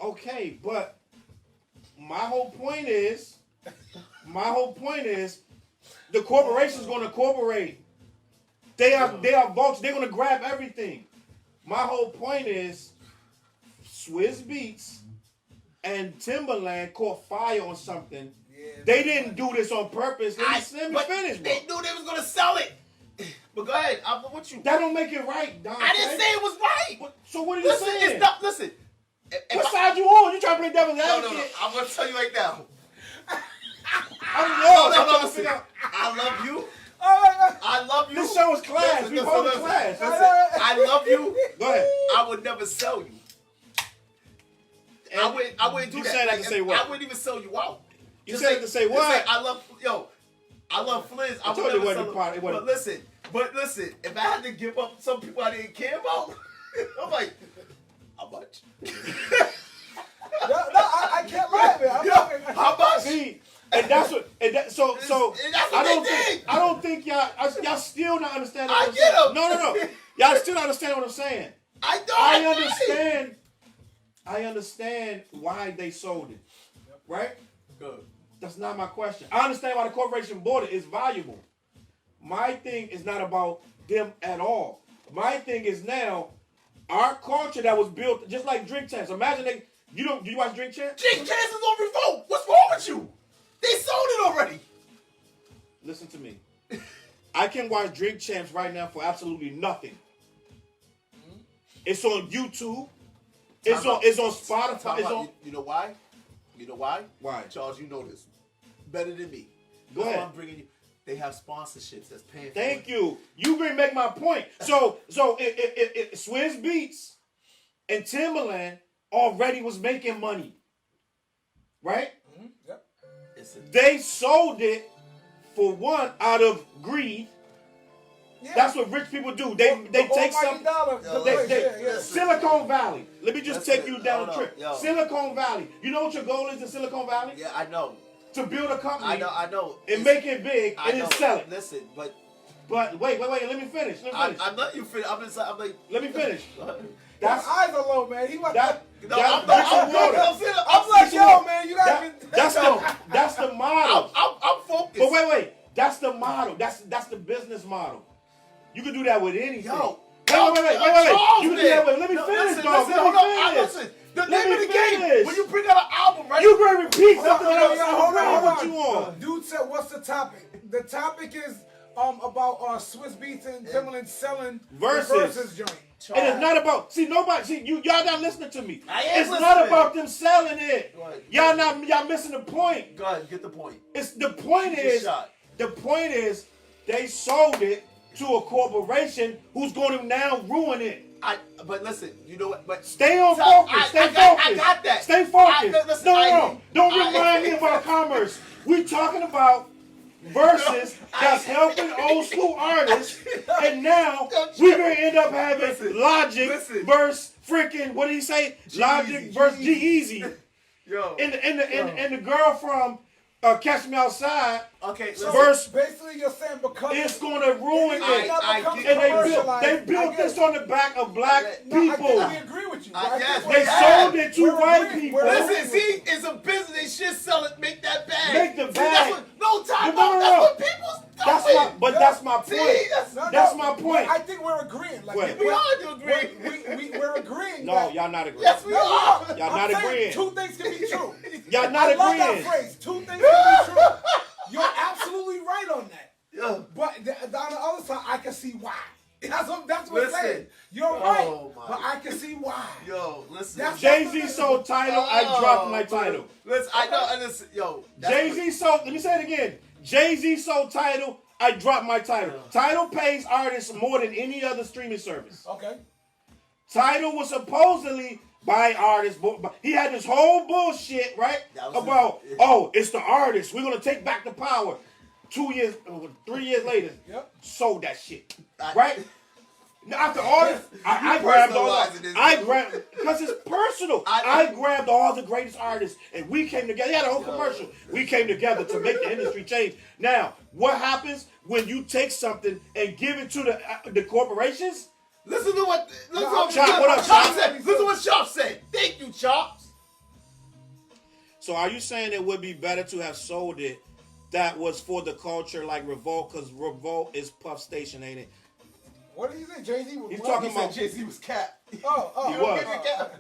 Okay, but my whole point is the corporation's going to corporate. They are vultures. They're going to grab everything. My whole point is Swizz Beats and Timberland caught fire on something. They didn't do this on purpose. Let me But finish, bro. they knew they was going to sell it. But go ahead. I'm with you. That don't make it right, Don. I didn't say it was right. So what are you Listen, saying? it's not. Listen. What side you on? You trying to play devil's No. advocate? I'm going to tell you right now. I'm Listen. I love you. Oh, I love you. This show is class. We both in class. Listen, I love you. Go ahead. I would never sell you. I wouldn't do You that. said that to say what? I wouldn't even sell you out. You said it to say what? I love Fliz. I told you it wasn't part- it wasn't- But listen, But listen, if I had to give up some people I didn't care about, I'm like, how much? I can't lie, man. How much? See, and that's what. And that, so And that's what I don't they think did. I don't think y'all still not understanding. I What I'm get saying. 'em. No. Y'all still not understanding what I'm saying. I know. I get it. understand. I understand why they sold it. Right? Good. That's not my question. I understand why the corporation bought it. It's valuable. My thing is not about them at all. My thing is now our culture that was built just like Drink Champs. Imagine do you watch Drink Champs? Jake Chance is on revolt. What's wrong with you? They sold it already. Listen to me. I can watch Drink Champs right now for absolutely nothing. It's on YouTube. It's on Spotify. It's on. You know why? You know why? Why? Charles, you know this better than me. Go That's why ahead. I'm bringing you. They have sponsorships that's paying. Thank for you. You can make my point. So Swizz Beats and Timbaland already was making money, right? Yep. They sold it for one out of greed. Yeah. That's what rich people do. They take something. Silicon Valley. Let me just take you down a trip. Silicon Valley. You know what your goal is in Silicon Valley? Yeah, I know. To build a company. I know. And make it big and then sell it. Listen, but wait. Let me finish. I'm not you finish. I'm like. Let me finish. That's eyes are low, man. He was. I'm like, yo, man, you gotta. That's the model. I'm focused. But wait. That's the model. That's the business model. You can do that with anything. Yo. Wait. You can do that with. Let me finish, dog. Listen. The name of the game. When you bring out an album, right? You gonna repeat something else. Hold on. What you want? Dude said, "What's the topic?" The topic is about Swizz Beats and Timbaland selling Verzuz joint. And it's not about y'all not listening to me. It's not about them selling it. Y'all missing the point. Go ahead, get the point. The point is they sold it to a corporation who's going to now ruin it. But listen, you know what? But stay on focus. Stay focused. I got that. Stay focused. Listen, No. Don't remind me about commerce. We talking about Verzuz that's helping old school artists, and now we're gonna end up having Logic versus freaking what did he say? Logic versus G-Eazy. Yo. And the girl from Catch Me Outside. Okay, So verse basically you're saying because it's gonna ruin it. I And they built this on the back of black people. I agree with you. They sold it to white people. Listen, see, it's a business. They should sell it, make that bag. Make the See, bag. No time No. out. That's what people's doing. That's my point. See, That's my point. I think we're agreeing. Like, we are agreeing. We're agreeing. No, y'all not agreeing. Yes, we are. Y'all not agreeing. Two things can be true. Y'all not I love that agreeing. phrase. Two things can be true. You're absolutely right on that. Yeah. But on the other side, I can see why. That's what Listen. I'm saying. You're right, but I can see why. Yo, listen. That's- Jay-Z sold title, I dropped my title. Listen, I know, and listen, yo. Jay-Z sold, let me say it again. Jay-Z sold title, I dropped my title. Title pays artists more than any other streaming service. Okay. Title was supposedly by artists, but he had this whole bullshit, right? About, it's the artist. We're going to take back the power. 3 years later, sold that shit. Right? Now, after all this, I grabbed all because it's personal. I grabbed all the greatest artists and we came together. He had a whole commercial. We came together to make the industry change. Now, what happens when you take something and give it to the corporations? Listen to what Chop said. Listen to what Chop said. Thank you, Chops. So are you saying it would be better to have sold it that was for the culture like Revolt, because Revolt is Puff Station, ain't it? What did he say? Jay-Z was He's what? talking He said about Jay-Z was cap. He was.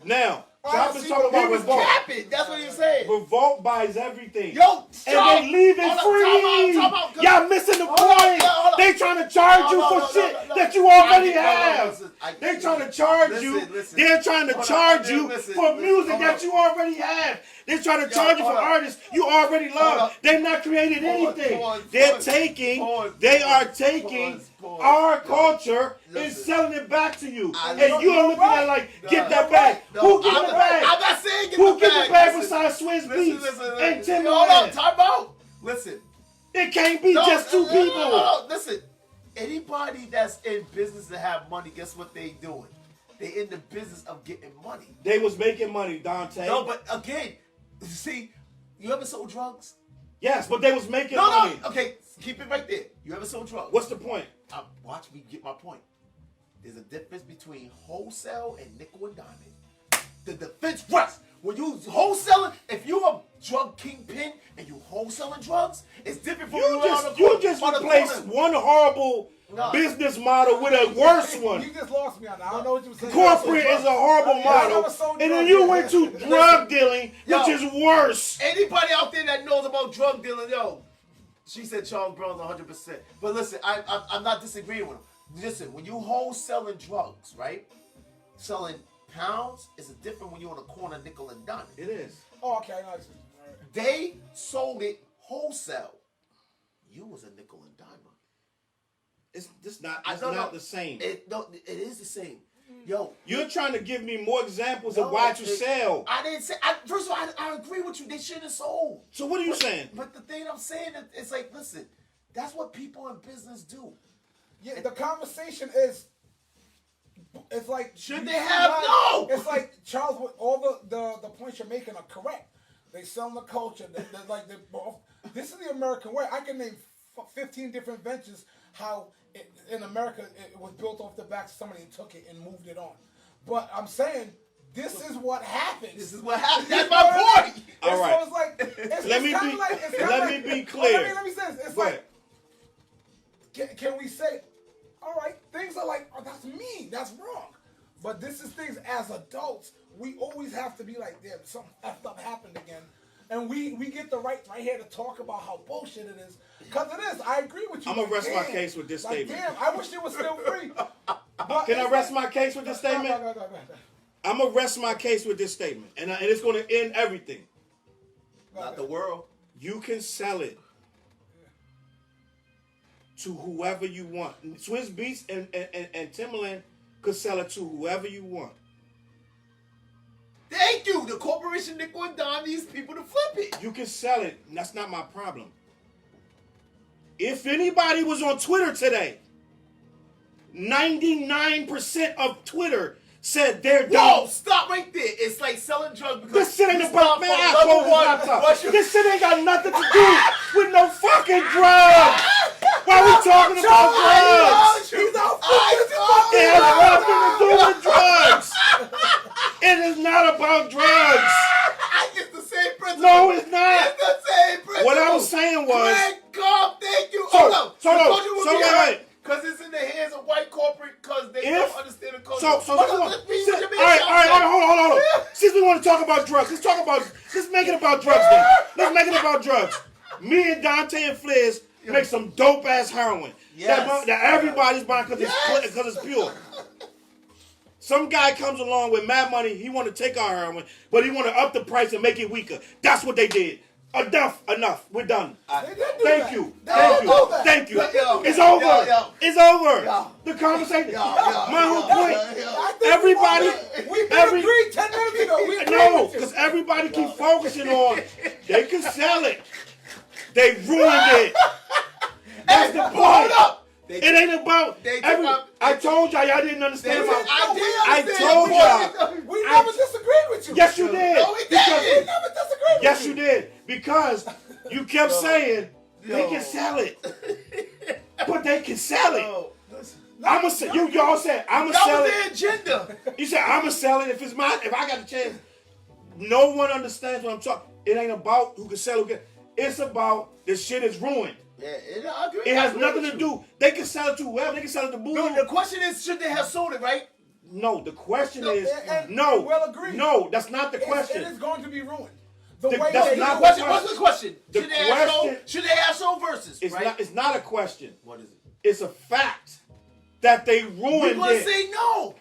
Now, I Chop is see talking what he about was Revolt. Capping. That's what he was saying. Revolt buys everything. Yo, and they leave it free. Time out. Y'all missing the point. Hold on. They trying to charge you for shit that you already have. They trying to charge you. They're trying to charge you for music that you already have. They're trying to charge you for artists you already love. They're not creating anything. They are taking our culture and selling it back to you. And you are looking at it like, get that back. Who getting the bag? I'm not saying get Who the get bag. the bag besides Swizz Beats and Timbaland? Hold on, time out. Listen. It can't be just two people. No, listen. Anybody that's in business to have money, guess what they doing? They in the business of getting money. They was making money, Dante. No, but again, see, you ever sold drugs? Yes, but they was making money. No, okay, keep it right there. You ever sold drugs? What's the point? Watch me get my point. There's a difference between wholesale and nickel and diamond. The defense rests. When you wholesaling, if you're a drug kingpin and you wholesaling drugs, it's different from You just replaced one horrible business model with a worse one. You just lost me on that. I don't know what you were saying. Corporate is a horrible model, and then you went to drug dealing, which is worse. Anybody out there that knows about drug dealing, yo, she said Charles Brown's 100%. But listen, I'm not disagreeing with him. Listen, when you wholesaling drugs, right? Selling pounds is different when you're on a corner nickel and dime. It is. Oh, okay, I know. They sold it wholesale. You was a nickel and dime. It's not the same. It is the same. Yo, you're trying to give me more examples of why you sell. I didn't say. First of all, I agree with you. They shouldn't have sold. So what are you saying? But the thing I'm saying is, it's like, listen, that's what people in business do. Yeah, the conversation is. It's like should they have no? It's like Charles. All the points you're making are correct. They sell the culture. This is the American way. I can name 15 different ventures how in America it was built off the backs of somebody and took it and moved it on. But I'm saying this is what happens. This is what happens. That's my point. All right. So it's like let me be clear. Let me say this. It's like can we say? All right, things are like, oh, that's mean, that's wrong. But this is things as adults, we always have to be like, damn, something effed up happened again. And we get the right here to talk about how bullshit it is. Because it is, I agree with you. I'm going to rest my case with this statement. Damn, I wish it was still free. Can I rest my case with this statement? No. I'm going to rest my case with this statement. And it's going to end everything. Not the world. You can sell it to whoever you want. Swiss Beats and Timberland could sell it to whoever you want. Thank you. The corporation nickel and dime these people to flip it. You can sell it. And that's not my problem. If anybody was on Twitter today, 99% of Twitter said they're done. Whoa, stop right there. It's like selling drugs because this shit ain't about, man, this shit ain't got nothing to do with no fucking drugs. Why are we talking about drugs? It has nothing to do with drugs. It is not about drugs. It's the same principle. No, it's not. It's the same principle. What I was saying was... Thank you. Wait. Because it's in the hands of white corporate because they don't understand the culture. All right, hold on. Since we want to talk about drugs, let's make it about drugs then. Let's make it about drugs. Me and Dante and Fliz make some dope ass heroin that everybody's buying because it's pure. Some guy comes along with mad money. He want to take our heroin, but he want to up the price and make it weaker. That's what they did. Enough. We're done. Thank you. It's over. It's over. The conversation. My whole point. Everybody. We agreed 10 minutes ago. No, because everybody keep focusing on they can sell it. They ruined it. That's the point. It ain't about I told y'all didn't understand. I told y'all. We never disagreed with you. Yes, you did. No, we did. We never disagreed with you. Yes, you did. Because you kept saying they can sell it. But they can sell it. Y'all said I'ma sell it. That was their agenda. You said I'ma sell it if it's mine. If I got the chance. No one understands what I'm talking. It ain't about who can sell it. It's about the shit is ruined. Yeah, I agree. It has nothing to do. They can sell it to whoever. They can sell it to Boo. No, the question is, should they have sold it, right? No, the question is no. Well agreed. No, that's not the question. It is going to be ruined. That's not the question. What's the question? Should they have sold Verzuz? It's not a question. What is it? It's a fact that they ruined it. People say no.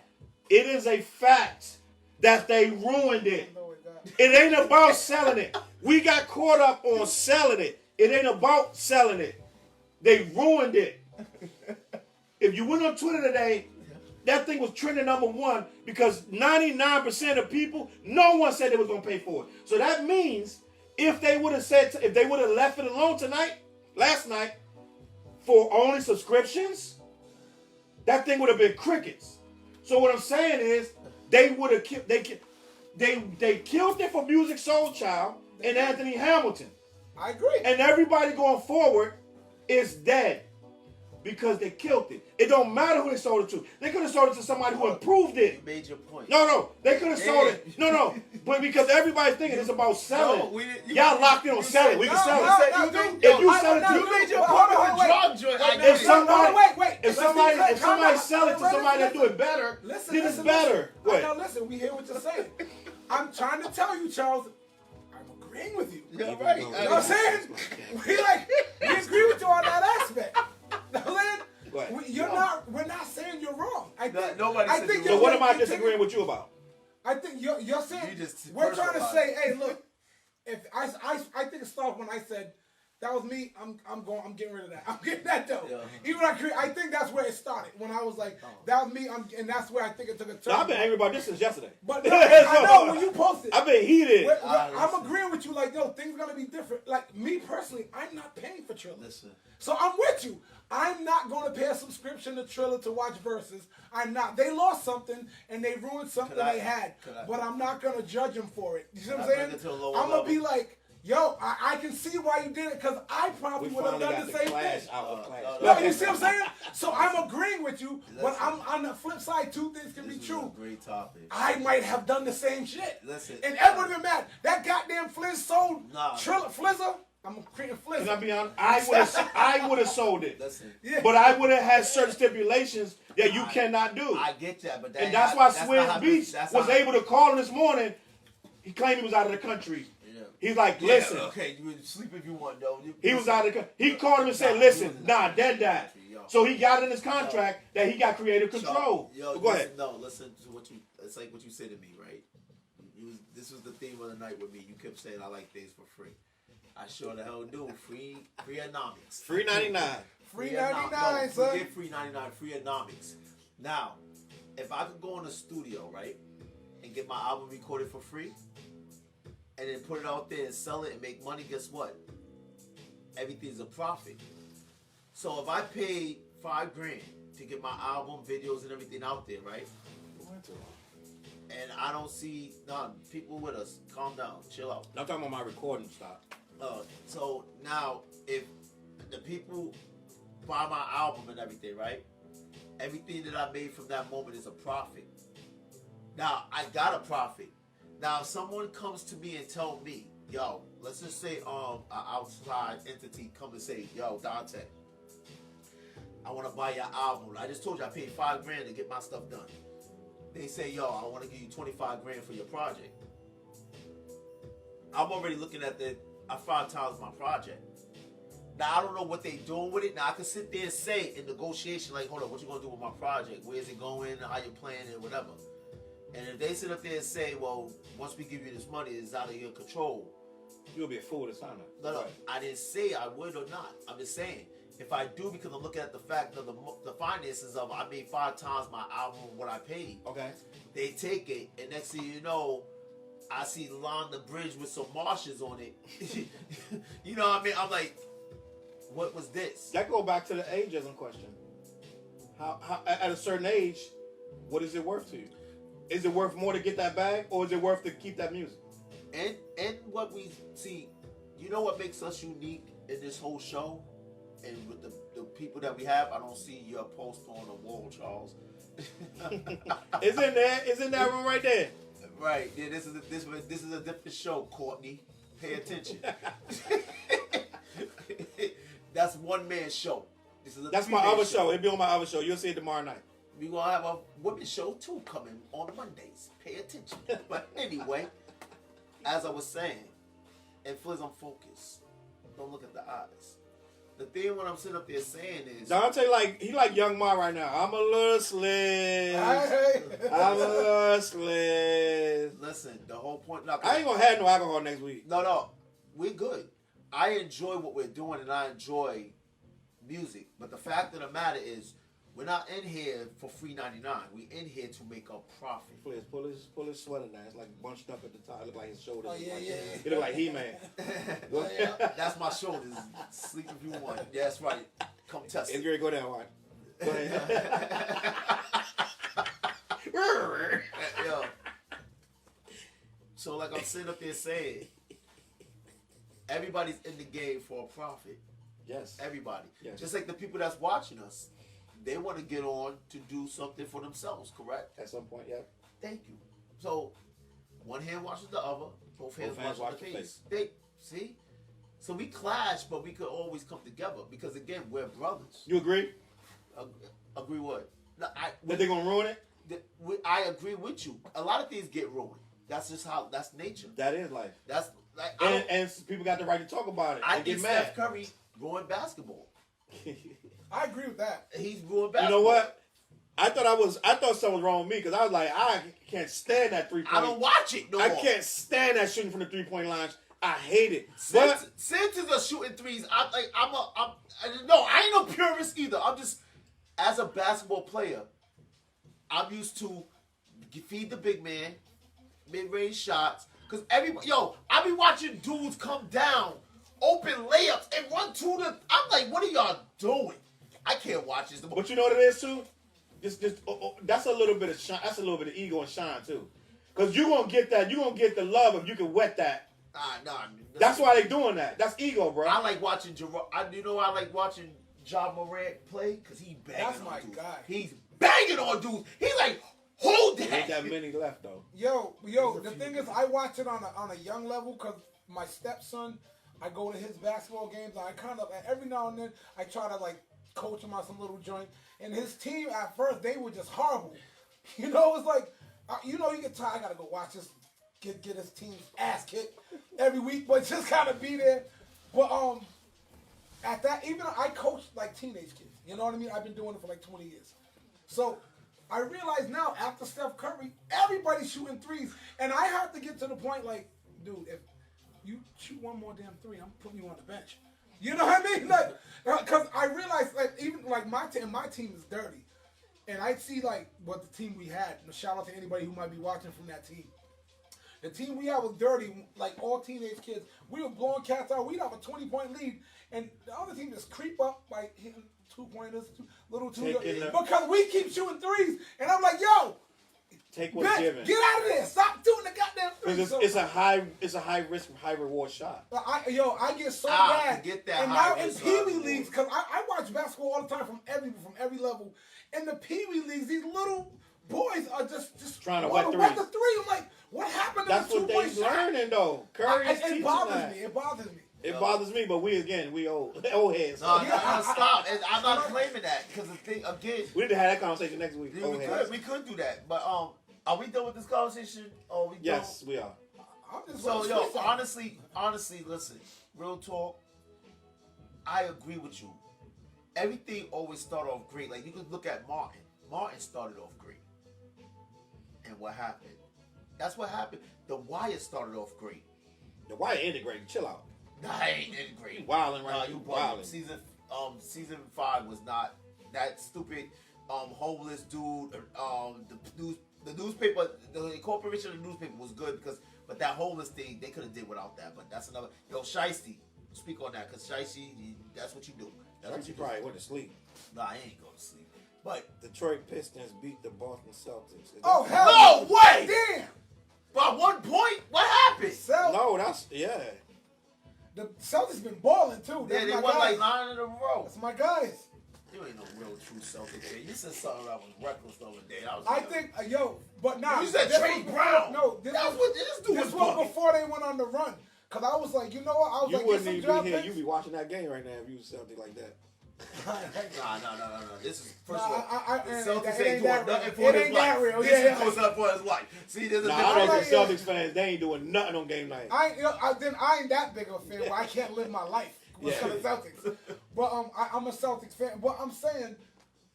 It is a fact that they ruined it. It ain't about selling it. We got caught up on selling it. It ain't about selling it. They ruined it. If you went on Twitter today, that thing was trending #1 because 99% of people, no one said they was gonna pay for it. So that means if they would have left it alone last night, for only subscriptions, that thing would have been crickets. So what I'm saying is, they would have killed. They killed it for Music Soul Child and Anthony Hamilton. I agree. And everybody going forward is dead because they killed it. It don't matter who they sold it to. They could have sold it to somebody who improved it. You made your point. No, they could have sold it. No, but because everybody's thinking it's about selling. Y'all locked in on selling. We can sell it. If you sell it to You made your point of a drug joint. If somebody sell it to somebody that do it better, then it's better. Now listen, we hear what you're saying. I'm trying to tell you, Charles. I'm agreeing with you. You're right. You know what I'm saying? We agree with you on that aspect. We're not saying you're wrong. Nobody said you're So wrong. what am I disagreeing with you about? I think you're saying we're trying to say, hey, look, if I think it started when I said that was me. I'm getting rid of that. I'm getting that though. Yeah. Even I think that's where it started when I was like, that was me. And that's where I think it took a turn. I've been angry about this since yesterday. But no, I know when you posted, I've been heated. I'm agreeing with you. Like, yo, things gonna be different. Like me personally, I'm not paying for Triller. Listen. So I'm with you. I'm not going to pay a subscription to Triller to watch Verzuz. I'm not. They lost something and they ruined something they had. But I'm not going to judge them for it. You see what I'm saying? I'm going to be like, yo, I can see why you did it because I probably would have done the same thing. No, you see what I'm saying? So I'm agreeing with you, but I'm on the flip side, two things can be true. Great topic. I might have done the same shit. Listen, and everyone would have been mad. That goddamn Flizz sold Triller, Flizzer. I'm creating Flizzer. Can I be honest? I would have sold it. Listen. Yeah. But I would have had certain stipulations that you cannot do. I get that, but and that's why Swizz Beatz was able to call him this morning. He claimed he was out of the country. Yeah. He's like, listen. Okay, you can sleep if you want, though. He was out of the country. He called him and said, listen, dead died. So he got in his contract that he got creative control. Go ahead. No, listen to what you. It's like what you said to me, right? This was the theme of the night with me. You kept saying I like things for free. I sure the hell do. Free economics. Free 99. Free 99, son. Get free 99. Free economics. Now, if I could go in the studio, right, and get my album recorded for free, and then put it out there and sell it and make money, guess what? Everything's a profit. So if I paid $5,000 to get my album, videos, and everything out there, right? And I don't see people with us. Calm down, chill out. I'm talking about my recording stop. So now, if the people buy my album and everything, right? Everything that I made from that moment is a profit. Now, I got a profit. Now, if someone comes to me and tell me, yo, let's just say an outside entity come and say, yo, Dante, I want to buy your album. I just told you I paid $5,000 to get my stuff done. They say, yo, I want to give you $25,000 for your project. I'm already looking at I 5 times my project. Now, I don't know what they doing with it. Now, I can sit there and say in negotiation, like, hold on, what you going to do with my project? Where's it going? How you playing it? Whatever. And if they sit up there and say, well, once we give you this money, it's out of your control. You'll be a fool to sign that. No, I didn't say I would or not. I'm just saying, if I do, because I'm looking at the fact of the finances of I made 5 times my album what I paid. Okay. They take it, and next thing you know, I see Lon the Bridge with some marshes on it. You know what I mean? I'm like, what was this? That go back to the ageism question. How at a certain age, what is it worth to you? Is it worth more to get that bag, or is it worth to keep that music? And what we see, you know what makes us unique in this whole show? And with the people that we have, I don't see your post on the wall, Charles. It's in there. It's in that room right there. Right. Yeah, this is a different show, Courtney. Pay attention. That's one man's show. That's my other show. It'll be on my other show. You'll see it tomorrow night. We're going to have a women's show, too, coming on Mondays. Pay attention. But anyway, as I was saying, and Flizz, I'm focused. Don't look at the eyes. The thing what I'm sitting up there saying is... Dante, he like Young Ma right now. I'm a little sliz. I'm a little sliz. Listen, the whole point... I ain't going to have no alcohol next week. No. We're good. I enjoy what we're doing, and I enjoy music. But the fact of the matter is, we're not in here for free 99. We're in here to make a profit. Please, pull his sweater down. It's like bunched up at the top. It look like his shoulders. Oh, yeah. He look like He-Man. That's my shoulders. Sleep if you want. Yeah, that's right. Come test It's it. going to go down, right? Go ahead. Yo. So like I'm sitting up there saying, everybody's in the game for a profit. Yes. Everybody. Yes. Just like the people that's watching us, they want to get on to do something for themselves, correct? At some point, yeah. Thank you. So one hand washes the other, both hands wash the face. See? So we clash, but we could always come together because again, we're brothers. You agree? Agree what? No, That they're gonna ruin it? I agree with you. A lot of things get ruined. That's just how. That's nature. That is life. That's like. And people got the right to talk about it. I and think get mad. Steph Curry ruined basketball. I agree with that. He's ruined basketball. You know what? I thought something was wrong with me because I was like, I can't stand that 3-point. I don't watch it no more. I can't stand that shooting from the 3-point lines. I hate it. Since are shooting threes, I ain't no purist either. I'm just, as a basketball player, I'm used to feed the big man, mid-range shots. Cause I be watching dudes come down, open layups, and run to the. I'm like, what are y'all doing? I can't watch this. But you know what it is too? That's a little bit of shine. That's a little bit of ego and shine too. Cause you gonna get that. You gonna get the love if you can wet that. Nah. That's why they doing that. That's ego, bro. I like watching I like watching Ja Morant play because he banging That's on my dudes. guy. He's banging on dudes. He's like, hold that. Ain't that many left though. Yo, the thing is, I watch it on a young level because my stepson, I go to his basketball games. And I kind of every now and then I try to like coach him on some little joint. And his team at first they were just horrible. You know, it's like you get tired. I gotta go watch this. Get his team's ass kicked every week, but just kind of be there. But at that, even I coach like teenage kids. You know what I mean? I've been doing it for like 20 years. So I realize now after Steph Curry, everybody's shooting threes, and I have to get to the point like, dude, if you shoot one more damn three, I'm putting you on the bench. You know what I mean? Like, because I realize like even like my team is dirty, and I see like what the team we had. Shout out to anybody who might be watching from that team. The team we had was dirty, like all teenage kids. We were blowing cats out. We'd have a 20-point lead, and the other team just creep up by hitting 2-pointers, little two. Because we keep shooting threes, and I'm like, yo, take what's given. Get out of there! Stop doing the goddamn threes. Because it's a high risk, high reward shot. I get so mad. Get that and now in Pee Wee leagues, because I watch basketball all the time from every level. In the Pee Wee leagues, these little boys are just trying to wet the three. I'm like, what happened to That's the 2-point what they learning though. Curry is teaching that. It bothers me. It bothers me, but we old heads. No, stop. I'm not claiming that because the thing again. We need to have that conversation next week. We could do that, but are we done with this conversation? Or we yes, we are. So honestly, listen, real talk. I agree with you. Everything always started off great. Like you could look at Martin. Martin started off great, and what happened? That's what happened. The Wire started off great. The Wire ended great. Chill out. Nah, I ain't ended great. You wilding right now. You wilding. Season 5 was not that stupid. Homeless dude. The newspaper. The incorporation of the newspaper was good but that homeless thing they could have did without that. But that's another. Shiesty, speak on that because Shiesty, that's what you do. That's what you probably went to sleep. Nah, I ain't going to sleep. But Detroit Pistons beat the Boston Celtics. Oh hell no way! Damn. By 1 point, what happened? No, that's The Celtics been balling too. Yeah, they won like 9 in a row. That's my guys. You ain't no real true Celtic fan. You said something that was reckless the other day. I think, but now you said Trey Brown. No, this was before they went on the run. Cause I was like, you know what? I was you like, wouldn't even be here. Picks. You'd be watching that game right now if you was Celtic like that. No. This is first of all, Celtics ain't doing nothing for his life. Real. This is doing something for his life. See, there's a I difference. know Celtics fans. They ain't doing nothing on game night. I ain't that big of a fan where I can't live my life with the Celtics. But I'm a Celtics fan. But I'm saying,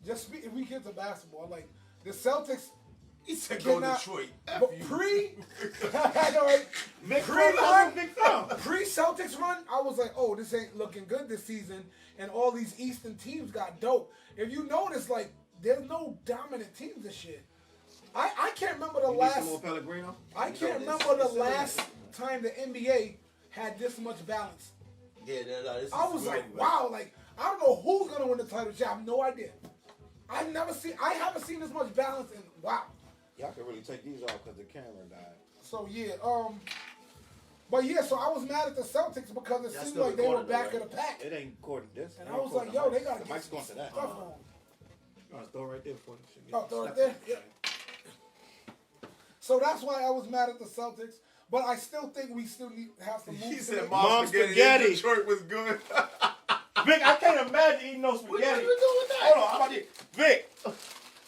if we get to basketball, like the Celtics. He said go Detroit. But I know, right? Pre-Celtics run, I was like, oh, this ain't looking good this season. And all these Eastern teams got dope. If you notice, like, there's no dominant teams this year. I can't remember the last. I can't remember the last time the NBA had this much balance. Yeah, I was like, wow, like I don't know who's gonna win the title. I have no idea. I haven't seen this much balance in wow. Y'all can really take these off because the camera died. So yeah, but yeah, so I was mad at the Celtics because it That's seemed still like they were recording, back right? of the pack, It ain't recording this. and It I ain't was like, recording yo, the they gotta mic. The get mic's going to that. stuff on. No, it's throw right there for you. Oh, throw it there? Yeah. So that's why I was mad at the Celtics. But I still think we still need have some moves. He to said make. Mom Spaghetti in Detroit was good. Vic, I can't imagine eating no spaghetti. What you doing with that? Hold on, how about this? Vic,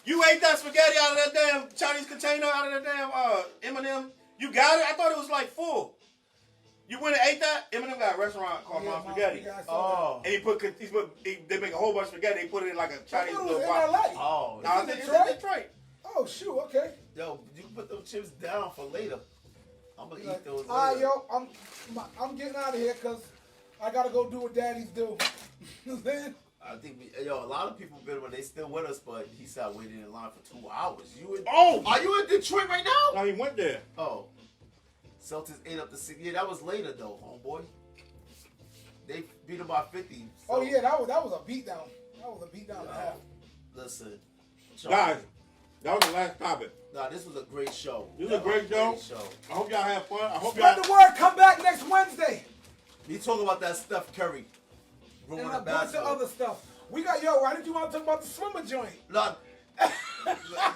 you ate that spaghetti out of that damn Chinese container, out of that damn Eminem? You got it? I thought it was like full. You went and ate that? Eminem got a restaurant called Mom Spaghetti. Oh. And they make a whole bunch of spaghetti. They put it in like a Chinese I thought it little was in box. LA. Oh. No, I think it's in Detroit. Oh shoot, okay. Yo, you put those chips down for later. I'm gonna eat those later. All right, yo, I'm getting out of here because I gotta go do what daddies do. Then I think a lot of people been when they still with us, but he said waiting in line for 2 hours. Are you in Detroit right now? No, he went there. Oh. Celtics 8 up to 6. Yeah, that was later though, homeboy. They beat them by 50. So. oh yeah, that was a beatdown. That was a beatdown and a half. Listen. Guys, that was the last topic. Nah, this was a great show. This was a great show. I hope y'all have fun. I hope Spread y'all... the word. Come back next Wednesday. We talk about that Steph Curry. And Ruining a bunch of basketball. other stuff. We got why did you want to talk about the swimmer joint? Nah.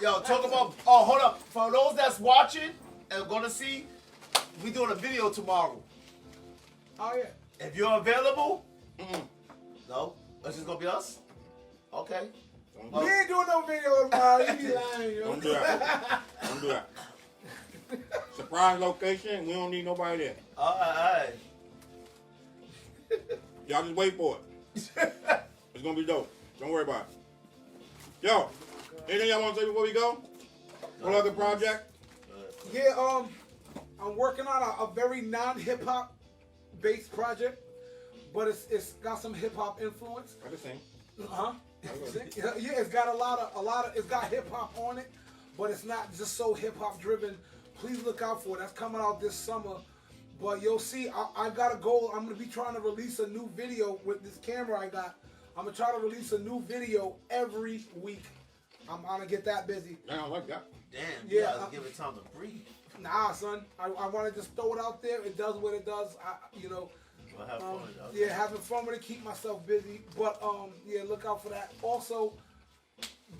Yo, talk about. Oh, hold up. For those that's watching and gonna see, we doing a video tomorrow. Oh yeah. If you're available, no, it's just gonna be us. Okay. We ain't doing no video tomorrow. You be lying, yo. Don't do that. Don't do that. Surprise location. We don't need nobody there. All right. Y'all just wait for it. It's gonna be dope. Don't worry about it. Yo, anything y'all want to say before we go? What other project? Yeah, I'm working on a very non-hip hop based project, but it's got some hip hop influence. I just sing. Huh? Yeah, it's got a lot of it's got hip hop on it, but it's not just so hip hop driven. Please look out for it. That's coming out this summer. But you'll see, I got a goal. I'm gonna be trying to release a new video with this camera I got. I'm gonna try to release a new video every week. I'm gonna get that busy. I don't like that. Damn. Yeah, You gotta give it time to breathe. Nah, son. I want to just throw it out there. It does what it does. Well, have fun. Yeah, having fun with it, keep myself busy. But yeah, look out for that. Also,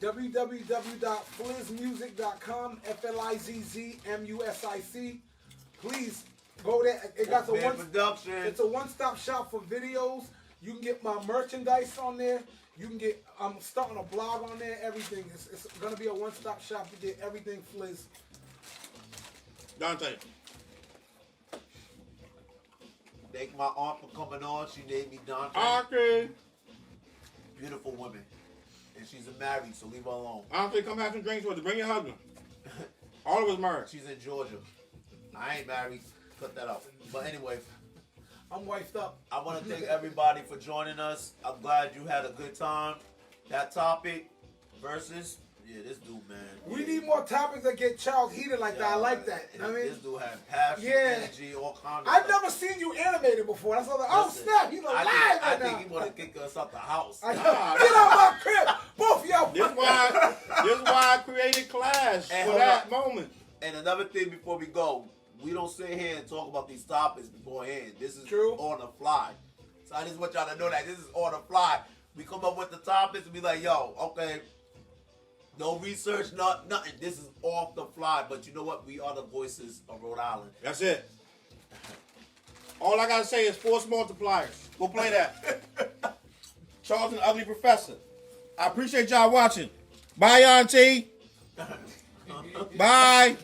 www.flizzmusic.com, FLIZZMUSIC. Please go there. It got the one production. It's a one-stop shop for videos. You can get my merchandise on there. You can get. I'm starting a blog on there. Everything. It's gonna be a one-stop shop to get everything Flizz. Dante. Thank my aunt for coming on. She named me Dante. Auntie. Beautiful woman. And she's married, so leave her alone. Auntie, come have some drinks with us. Bring your husband. All of us married. She's in Georgia. I ain't married. Cut that out. But anyway, I'm wifed up. I want to thank everybody for joining us. I'm glad you had a good time. That topic, Verzuz, yeah, this dude, man. We yeah. need more topics that get Charles heated like that. I like that. You know what I mean? This dude had passion, Yeah. energy, all kinds of I've stuff. never seen you animated before. That's all like, oh Listen, snap, you look live right I now. think he want to kick us out the house. Get out my crib, both of y'all. This is why I created Clash And for hold that on. moment. And another thing before we go, we don't sit here and talk about these topics beforehand. This is True. on the fly. So I just want y'all to know that this is on the fly. We come up with the topics and be like, yo, okay, no research, nothing. This is off the fly. But you know what? We are the voices of Rhode Island. That's it. All I gotta say is force multipliers. Go play that. Charles and the Ugly Professor. I appreciate y'all watching. Bye, Auntie. Bye.